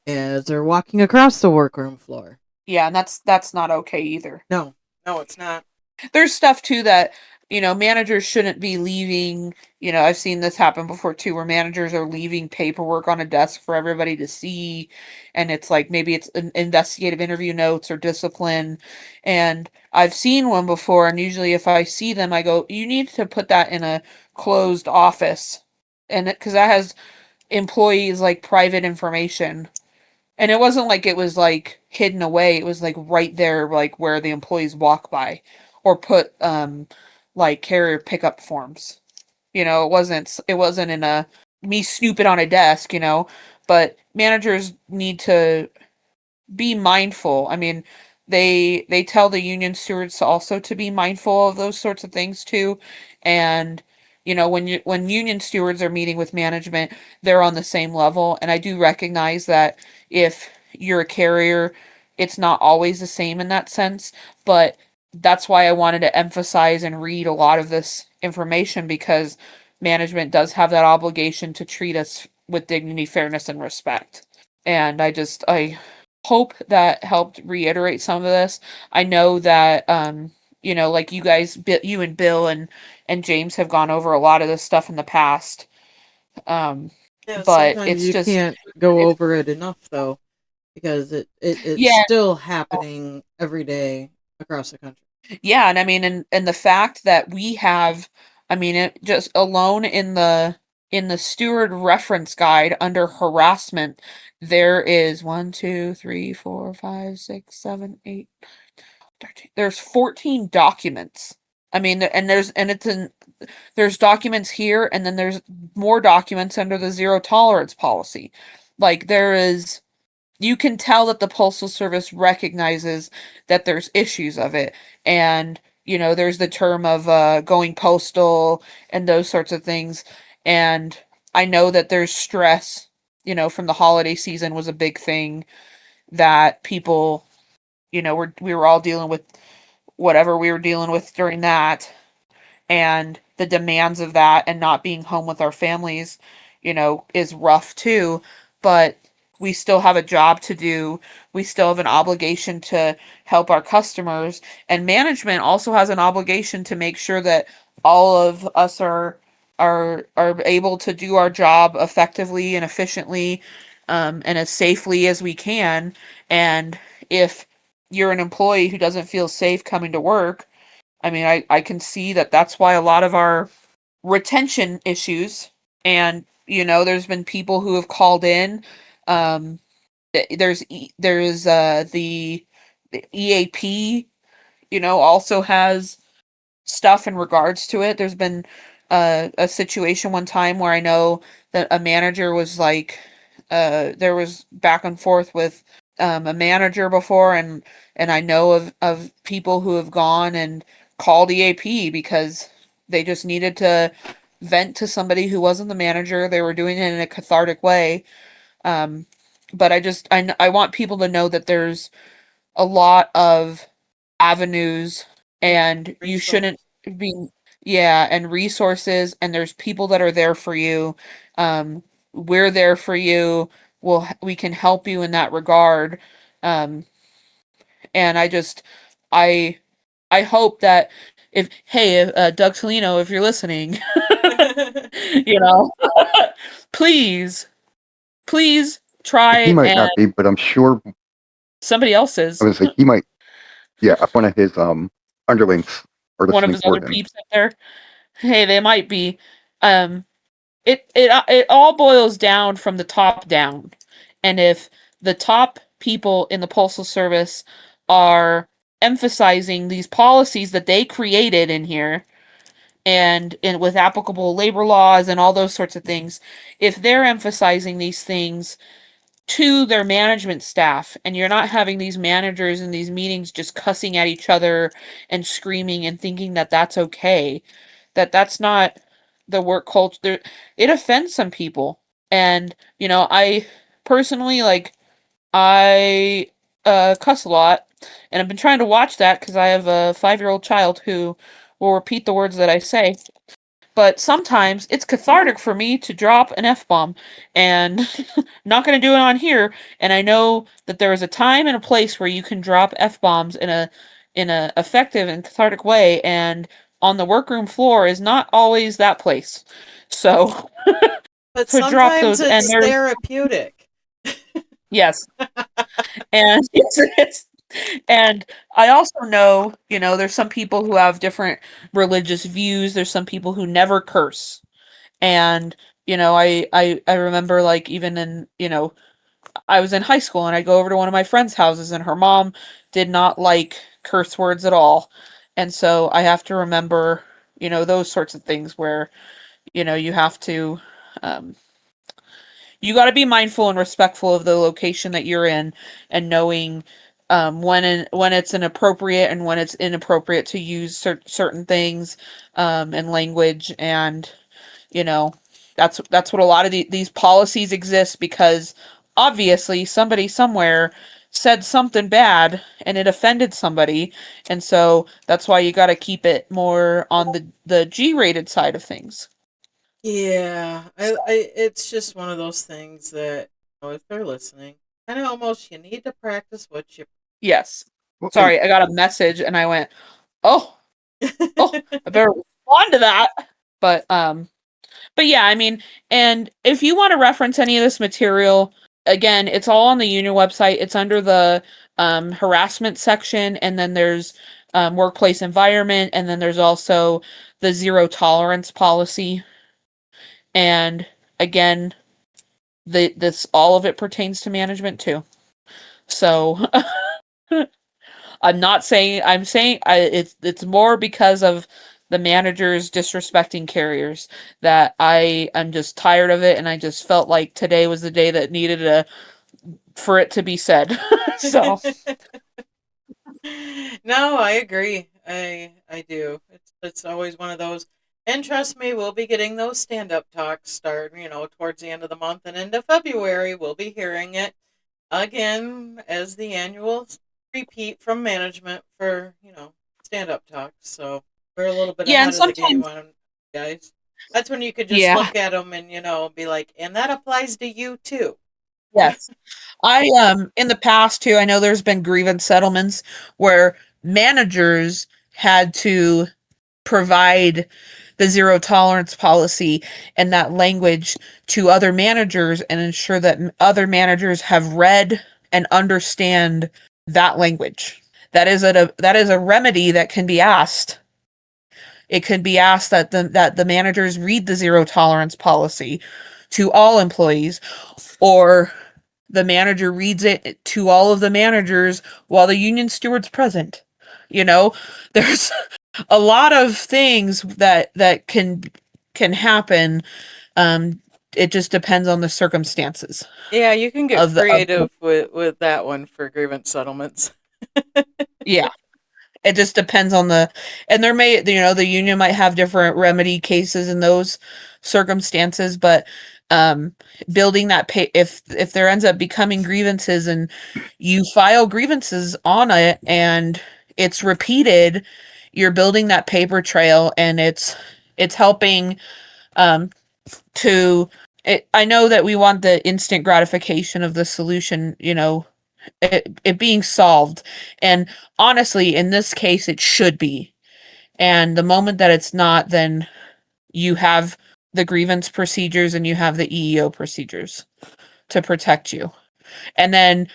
as they're walking across the workroom floor. that's not okay either. No, no, it's not. There's stuff too that managers shouldn't be leaving. I've seen this happen before too, where managers are leaving paperwork on a desk for everybody to see, and it's like maybe it's investigative interview notes or discipline. And I've seen one before, and usually if I see them, I go, you need to put that in a closed office, and because that has employees like private information. And it wasn't like it was like hidden away. It was like right there, like where the employees walk by, or put like carrier pickup forms. It wasn't in a me snooping on a desk, but managers need to be mindful. I mean, they tell the union stewards also to be mindful of those sorts of things too. And when union stewards are meeting with management, they're on the same level. And I do recognize that if you're a carrier, it's not always the same in that sense. But that's why I wanted to emphasize and read a lot of this information, because management does have that obligation to treat us with dignity, fairness, and respect. And I hope that helped reiterate some of this. I know that like you and Bill and James have gone over a lot of this stuff in the past. Um Yeah, but sometimes it's you just can't go over it enough though, because it's yeah, still happening every day across the country. yeah, and I mean, and the fact that we have, I mean, it just alone in the steward reference guide under harassment, there is 1, 2, 3, 4, 5, 6, 7, 8, 13. There's 14 documents. I mean, there's documents here, and then there's more documents under the zero tolerance policy. Like there is, you can tell that the Postal Service recognizes that there's issues of it. And, there's the term of going postal and those sorts of things. And I know that there's stress, from the holiday season was a big thing that people, we were all dealing with whatever we were dealing with during that, and the demands of that, and not being home with our families, is rough too. But we still have a job to do. We still have an obligation to help our customers, and management also has an obligation to make sure that all of us are able to do our job effectively and efficiently, and as safely as we can. And if you're an employee who doesn't feel safe coming to work, I mean, I can see that that's why a lot of our retention issues, and there's been people who have called in. Um, there's the EAP, also has stuff in regards to it. There's been a situation one time where I know that a manager was like, there was back and forth with a manager before, and I know of people who have gone and called EAP because they just needed to vent to somebody who wasn't the manager. They were doing it in a cathartic way. Um, but I want people to know that there's a lot of avenues, Yeah, and you resource. shouldn't be, yeah, and resources, and there's people that are there for you. We're there for you. We can help you in that regard. um and I I hope that if hey Doug Salino, if you're listening, you know please please try He might and not be, but I'm sure. somebody else I is. was like, he might. Yeah, one of his underlings are One of listening his for other him. peeps up there. Hey, they might be. Um, it all boils down from the top down, and if the top people in the postal service are emphasizing these policies that they created in here and with applicable labor laws and all those sorts of things, if they're emphasizing these things to their management staff and you're not having these managers in these meetings just cussing at each other and screaming and thinking that that's okay, that's not the work culture. It offends some people. And I personally, like, I cuss a lot, and I've been trying to watch that because I have a 5-year-old child who will repeat the words that I say. But sometimes it's cathartic for me to drop an F bomb, and not going to do it on here. And I know that there is a time and a place where you can drop F bombs in a effective and cathartic way, and on the workroom floor is not always that place. So But to drop sometimes those, and it's there's therapeutic. yes, and and I also know, there's some people who have different religious views. There's some people who never curse. And I remember, like, even in, I was in high school and I go over to one of my friends' houses and her mom did not like curse words at all. And so I have to remember, those sorts of things where, you have to um you got to be mindful and respectful of the location that you're in, and knowing when it's inappropriate and when it's inappropriate to use certain things and language. And you know that's what a lot of these policies exist, because obviously somebody somewhere said something bad and it offended somebody, and so that's why you got to keep it more on the G-rated side of things. Yeah, So, it's just one of those things that, if they're listening, kind of almost you need to practice what you. yes. Well, and Sorry, I got a message and I went, oh, oh, I better respond to that. But but yeah, I mean, and if you want to reference any of this material, again, it's all on the union website. It's under the harassment section, and then there's workplace environment, and then there's also the zero tolerance policy. And again, this all of it pertains to management too. So I'm saying it's more because of the managers disrespecting carriers that I'm just tired of it, and I just felt like today was the day that needed for it to be said. So No, I agree. I do. It's always one of those. And trust me, we'll be getting those stand up talks start, towards the end of the month and into February. We'll be hearing it again as the annual repeat from management for, stand up talks. So we're a little bit yeah, and ahead of the game sometimes on 'em, guys. That's when you could just yeah, look at them and, be like, and that applies to you too. yes. I in the past too, I know there's been grievance settlements where managers had to provide the zero tolerance policy and that language to other managers and ensure that other managers have read and understand that language. That is a remedy that can be asked. It can be asked that the managers read the zero tolerance policy to all employees, or the manager reads it to all of the managers while the union steward's present. You know, there's a lot of things that can happen. Um, it just depends on the circumstances Yeah, you can get of creative with that one for grievance settlements. yeah. It just depends on and there may, the union might have different remedy cases in those circumstances, but um, building that if there ends up becoming grievances and you file grievances on it and it's repeated, you're building that paper trail, and it's helping um to I know that we want the instant gratification of the solution, it being solved. And honestly, in this case, it should be. And the moment that it's not, then you have the grievance procedures and you have the EEO procedures. to protect you. And then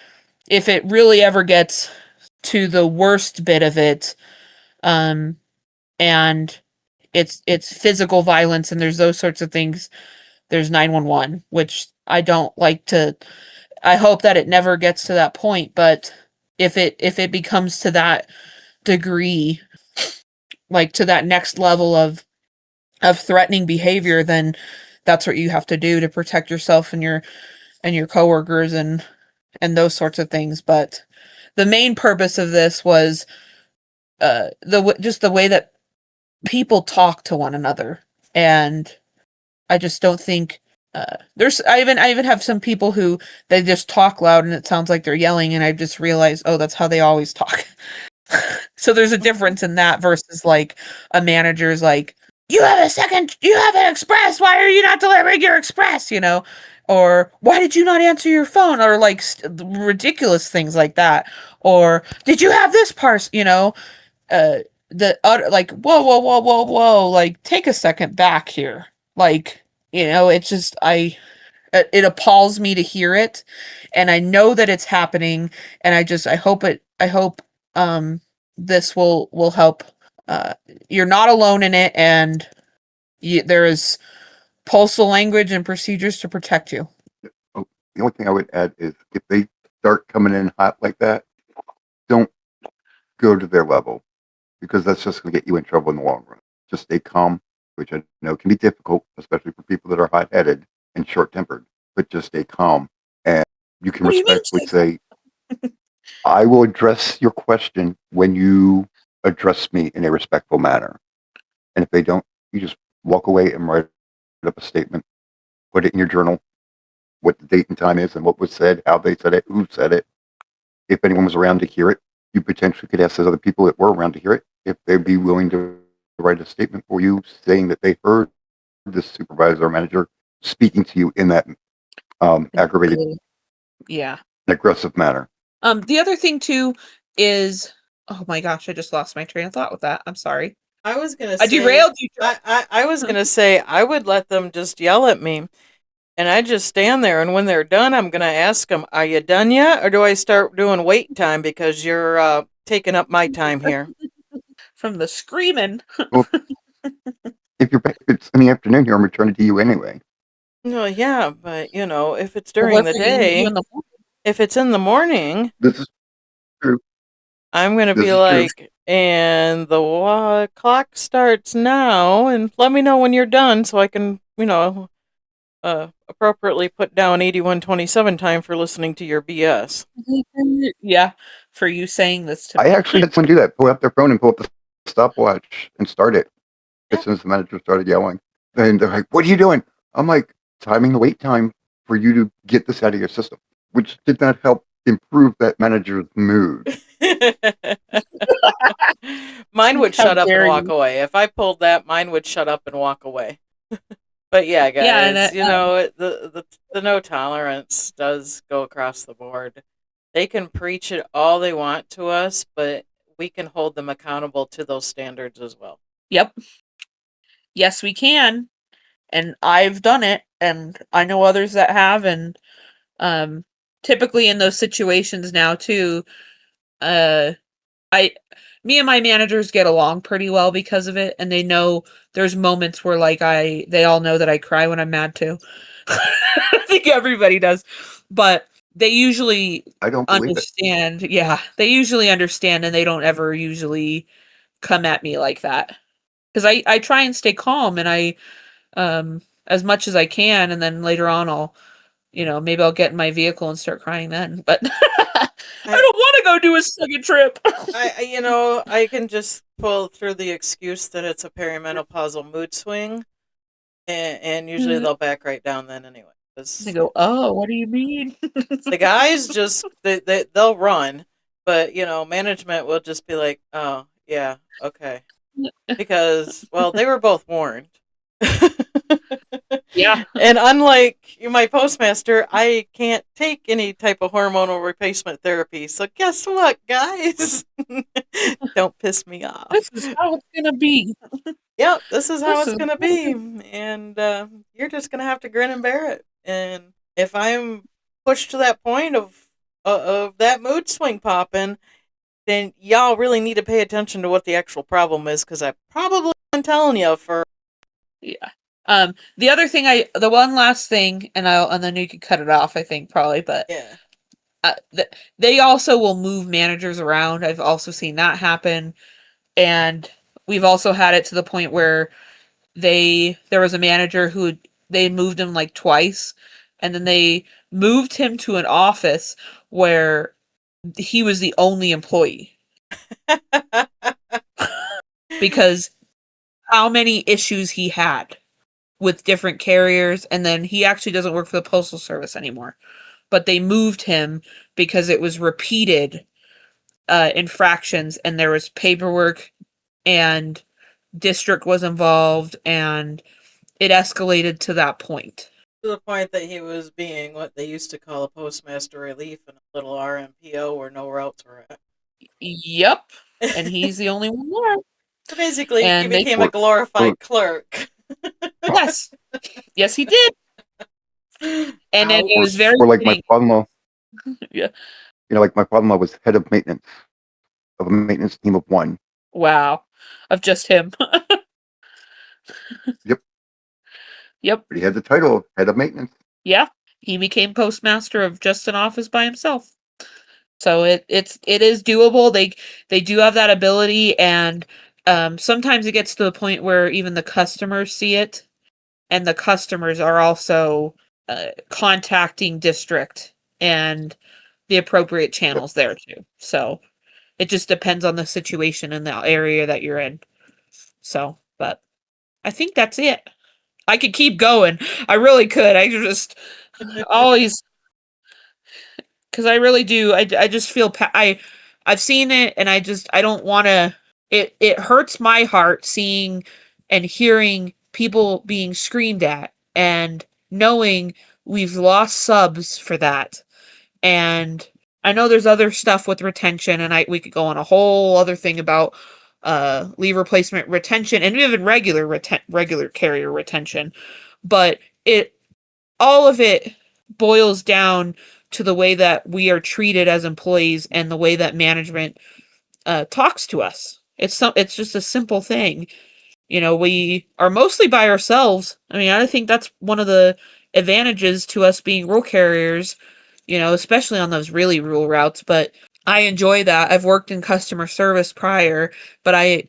if it really ever gets to the worst bit of it, and it's physical violence and there's those sorts of things, there's 911, which I don't like to. I hope that it never gets to that point, but if it becomes to that degree, like to that next level of threatening behavior, then that's what you have to do to protect yourself and your coworkers and those sorts of things. But the main purpose of this was just the way that people talk to one another. And I just don't think there's I even have some people who they just talk loud and it sounds like they're yelling, and I just realized, oh, that's how they always talk. So there's a difference in that versus like a manager's like, you have an express, why are you not delivering your express, or why did you not answer your phone, or like ridiculous things like that, or did you have this parcel, uh the utter like, whoa, whoa, whoa, whoa, whoa, like take a second back here, like, it's just it appalls me to hear it, and I know that it's happening, and I hope this will help. You're not alone in it, and there is postal language and procedures to protect you. Oh, the only thing I would add is if they start coming in hot like that, don't go to their level, because that's just going to get you in trouble in the long run. Just stay calm, which I know can be difficult, especially for people that are hot-headed and short-tempered, but just stay calm. And you can What do you mean, respectfully say, I will address your question when you address me in a respectful manner. And if they don't, you just walk away and write up a statement, put it in your journal, what the date and time is and what was said, how they said it, who said it. If anyone was around to hear it, you potentially could ask those other people that were around to hear it if they'd be willing to write a statement for you saying that they heard the supervisor or manager speaking to you in that aggravated, Yeah. aggressive manner. The other thing too is, oh my gosh, I just lost my train of thought with that. I'm sorry. I was gonna I say, derailed you. I was gonna say I would let them just yell at me, and I just stand there. And when they're done, I'm gonna ask them, "Are you done yet, or do I start doing wait time because you're taking up my time here?" From the screaming. Well, if it's in the afternoon here, I'm returning to you anyway. No, yeah, but if it's Well, during what the are you gonna do day, in the morning? if it's in the morning, This is true. I'm gonna This be is true. like, and the clock starts now, and let me know when you're done so I can, appropriately put down 8127 time for listening to your BS. Yeah, for you saying this to I me. actually had someone do that. Pull out their phone and pull up the stopwatch and start it Yeah. as soon as the manager started yelling. And they're like, "What are you doing?" I'm like, "Timing the wait time for you to get this out of your system," which did not help improve that manager's mood. Mine would How shut up and dare walk you? away. If I pulled that, mine would shut up and walk away. But yeah, Yeah, and guys, the no tolerance does go across the board. They can preach it all they want to us, but we can hold them accountable to those standards as well. yep. Yes, we can. And I've done it, and I know others that have, and typically in those situations now too, uh I me and my managers get along pretty well because of it, and they know there's moments where like they all know that I cry when I'm mad too. I think everybody does. But they usually I don't believe it. understand. Yeah, they usually understand, and they don't ever usually come at me like that. Cuz I try and stay calm, and I as much as I can, and then later on I'll, maybe I'll get in my vehicle and start crying then. But I I, don't want to go do a second trip. I can just pull through the excuse that it's a perimenopausal mood swing, and usually they'll back right down then anyway. They 'Cause go, "Oh, what do you mean?" the guys just they'll run, but management will just be like, "Oh yeah, okay," because well they were both warned. Yeah. And unlike my postmaster, I can't take any type of hormonal replacement therapy. So guess what, guys? Don't piss me off. This is how it's gonna be. Yep, this is how This it's is gonna be, and you're just gonna have to grin and bear it. And if I'm pushed to that point of that mood swing popping, then y'all really need to pay attention to what the actual problem is, because I've probably been telling you for. Yeah. The other thing, the one last thing, and then you could cut it off, I think, probably, but Yeah. They also will move managers around. I've also seen that happen, and we've also had it to the point where there was a manager who they moved him like twice, and then they moved him to an office where he was the only employee because how many issues he had with different carriers, and then he actually doesn't work for the postal service anymore, but they moved him because it was repeated infractions, and there was paperwork, and district was involved, and it escalated to that point. To the point that he was being what they used to call a postmaster relief in a little RMPO where no routes were at. Yep, and he's the only one there. So basically, he And they became a glorified clerk. yes, yes, he did, and then it was very or like my fitting. father-in-law. Yeah. Like my father-in-law was head of maintenance of a maintenance team of one. Wow, of just him. Yep. Yep. But he had the title of head of maintenance. Yeah, he became postmaster of just an office by himself. So it is doable. They do have that ability, and sometimes it gets to the point where even the customers see it, and the customers are also contacting district and the appropriate channels there too. So it just depends on the situation in the area that you're in. So, but I think that's it. I could keep going. I really could. I just always, because I really do. I just feel I've seen it, and I don't want to. It hurts my heart seeing and hearing people being screamed at, and knowing we've lost subs for that. And I know there's other stuff with retention, and we could go on a whole other thing about leave replacement retention and even regular carrier retention, but it all of it boils down to the way that we are treated as employees and the way that management talks to us. It's just a simple thing. We are mostly by ourselves. I mean, I think that's one of the advantages to us being rural carriers, especially on those really rural routes. But I enjoy that. I've worked in customer service prior, but I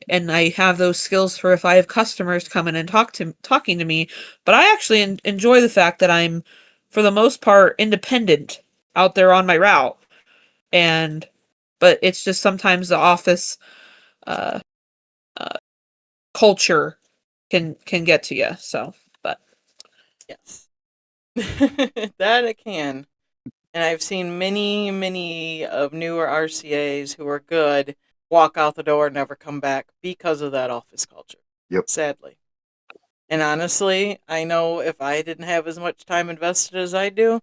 have those skills for if I have customers coming and talking to me. But I actually enjoy the fact that I'm, for the most part, independent out there on my route. But it's just sometimes the office uh, uh, culture can get to you. So, but Yes. That it can. And I've seen many, many of newer RCAs who are good walk out the door and never come back because of that office culture. Yep. Sadly. And honestly, I know if I didn't have as much time invested as I do,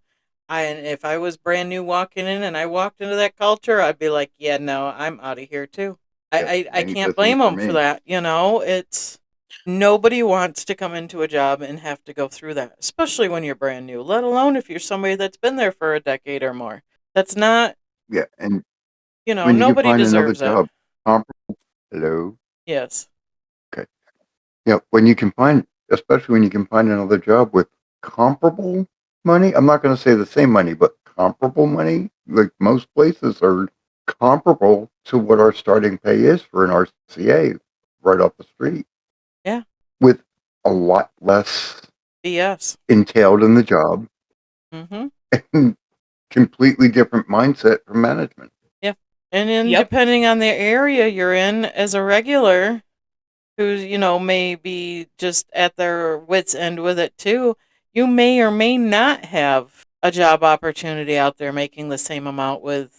and if I was brand new walking in and I walked into that culture, I'd be like, yeah, no, I'm out of here too. I Ain't the can't thing blame for them for me. that. It's nobody wants to come into a job and have to go through that, especially when you're brand new, let alone if you're somebody that's been there for a decade or more. That's not, Yeah, and when you can nobody find another deserves that. job comparable. Hello. Yes. Okay. Yeah, especially when you can find another job with comparable money. I'm not going to say the same money, but comparable money. Like most places are comparable to what our starting pay is for an RCA right off the street. Yeah. With a lot less BS. entailed in the job Mm-hmm. and completely different mindset from management. Yeah. And then yep, depending on the area you're in as a regular, who's, may be just at their wits' end with it too, you may or may not have a job opportunity out there making the same amount with,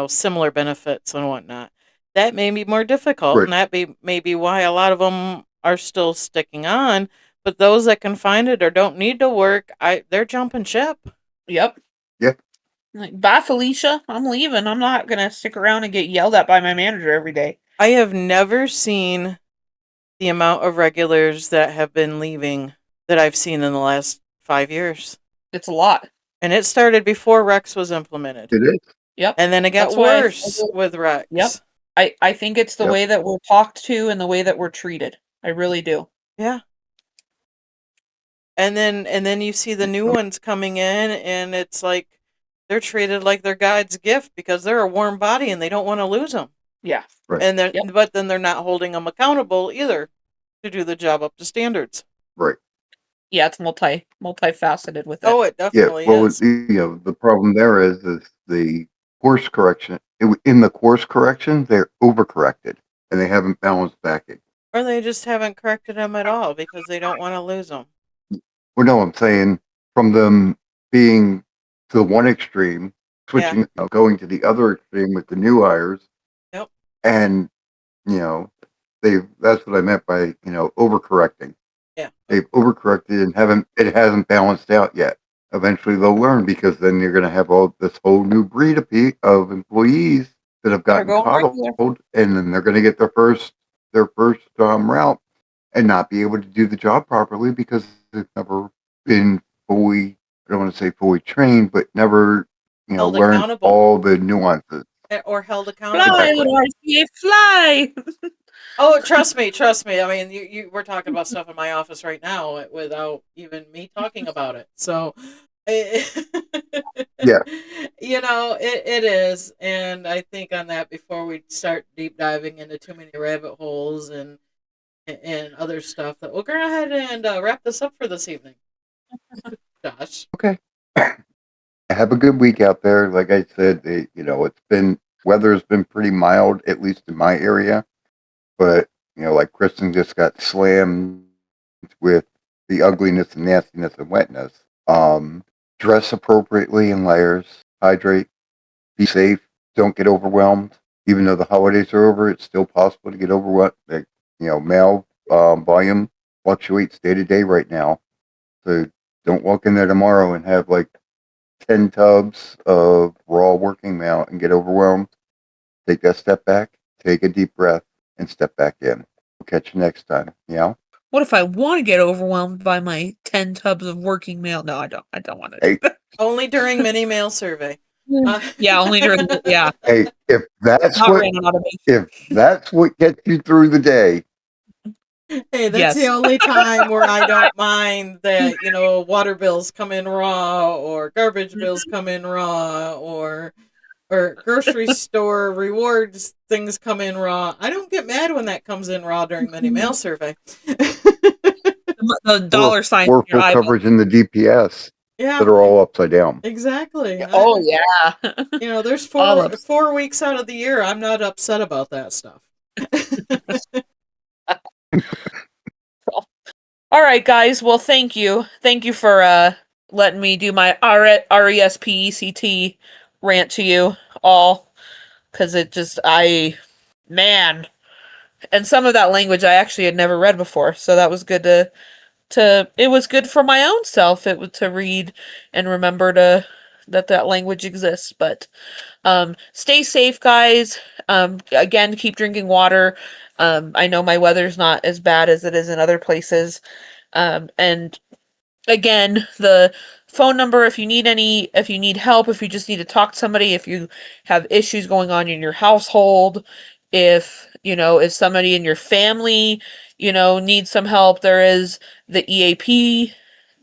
similar benefits and whatnot. That may be more difficult, Right. and may be why a lot of them are still sticking on. But those that can find it or don't need to work, they're jumping ship. yep. Yeah. Like, bye, Felicia. I'm leaving. I'm not gonna stick around and get yelled at by my manager every day. I have never seen the amount of regulars that have been leaving that I've seen in the last 5 years. It's a lot. And it started before Rex was implemented. It is. Yep. And then it got That's why worse with yep. Rex. I think it's the Yep. way that we're talked to and the way that we're treated. I really do. Yeah. And then you see the new ones coming in, and it's like they're treated like they're God's gift because they're a warm body and they don't want to lose them. Yeah. Right. And then, Yep. but then they're not holding them accountable either to do the job up to standards. Right. Yeah, it's multifaceted with it. Oh, it Yeah. definitely Well, is. the problem there is the course correction. In the course correction, they're overcorrected and they haven't balanced back it. Or they just haven't corrected them at all because they don't want to lose them. Well, no, I'm saying from them being to the one extreme, switching, going to the other extreme with the new hires, Yep. and you know, that's what I meant by overcorrecting. Yeah. They've overcorrected and it hasn't balanced out yet. Eventually, they'll learn because then you're going to have all this whole new breed of employees that have They're gotten going coddled, regular. and then they're going to get their first route and not be able to do the job properly because they've never been fully, I don't want to say fully trained, but never, Held learned accountable. all the nuances. Or held accountable. Fly, Exactly. RCA, fly! Oh, trust me. I mean, we're talking about stuff in my office right now without even me talking about it. So, Yeah. it is. And I think on that, before we start deep diving into too many rabbit holes and other stuff, that we'll go ahead and wrap this up for this evening. Josh. Okay. Have a good week out there. Like I said, weather's been pretty mild, at least in my area. But, like Kristen just got slammed with the ugliness and nastiness and wetness. Dress appropriately in layers, hydrate, be safe, don't get overwhelmed. Even though the holidays are over, it's still possible to get overwhelmed. Mail volume fluctuates day to day right now. So don't walk in there tomorrow and have like 10 tubs of raw working mail and get overwhelmed. Take that step back, take a deep breath, and step back in. We'll catch you next time. Yeah? What if I want to get overwhelmed by my 10 tubs of working mail? No, I don't. I don't want to do that. Only during mini mail survey. Yeah, only during yeah. Hey, if that's Not what ran on automation. if that's what gets you through the day, Hey, that's Yes. the only time where I don't mind that, water bills come in raw or garbage bills come in raw or grocery store rewards things come in raw. I don't get mad when that comes in raw during mini mail survey. The dollar signs or in your full eyeball. coverage in the DPS Yeah, that are all upside down. exactly. Oh yeah. There's All of 4 weeks out of the year I'm not upset about that stuff. All right, guys. Well, thank you. Thank you for letting me do my RESPECT rant to you all, because man, and some of that language I actually had never read before, so that was good to it was good for my own self. It was to read and remember that language exists. But stay safe, guys. Again, keep drinking water. I know my weather's not as bad as it is in other places. And again, the phone number, if you need help, if you just need to talk to somebody, if you have issues going on in your household, if somebody in your family, needs some help, there is the EAP,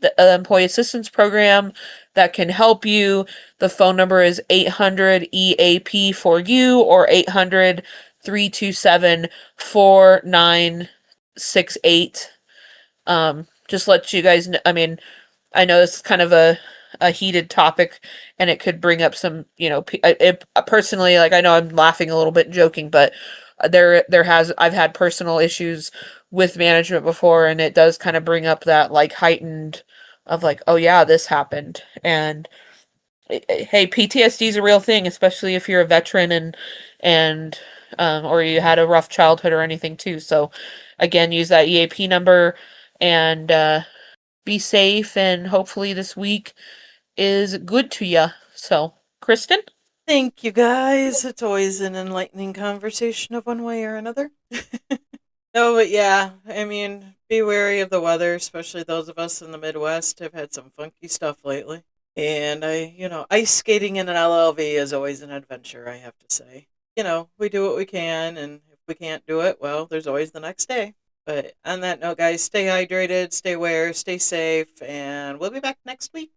the Employee Assistance Program, that can help you. The phone number is 800 EAP for you, or 800-327-4968. Just let you guys know. I mean, I know this is kind of a heated topic, and it could bring up some, personally, like, I know I'm laughing a little bit, joking, but I've had personal issues with management before, and it does kind of bring up that, like, heightened of like, oh yeah, this happened. And hey, PTSD is a real thing, especially if you're a veteran and or you had a rough childhood or anything too. So again, use that EAP number, and be safe, and hopefully this week is good to you. So, Kristen? Thank you, guys. It's always an enlightening conversation of one way or another. No, but yeah, I mean, be wary of the weather, especially those of us in the Midwest have had some funky stuff lately. And ice skating in an LLV is always an adventure, I have to say. We do what we can, and if we can't do it, well, there's always the next day. But on that note, guys, stay hydrated, stay aware, stay safe, and we'll be back next week.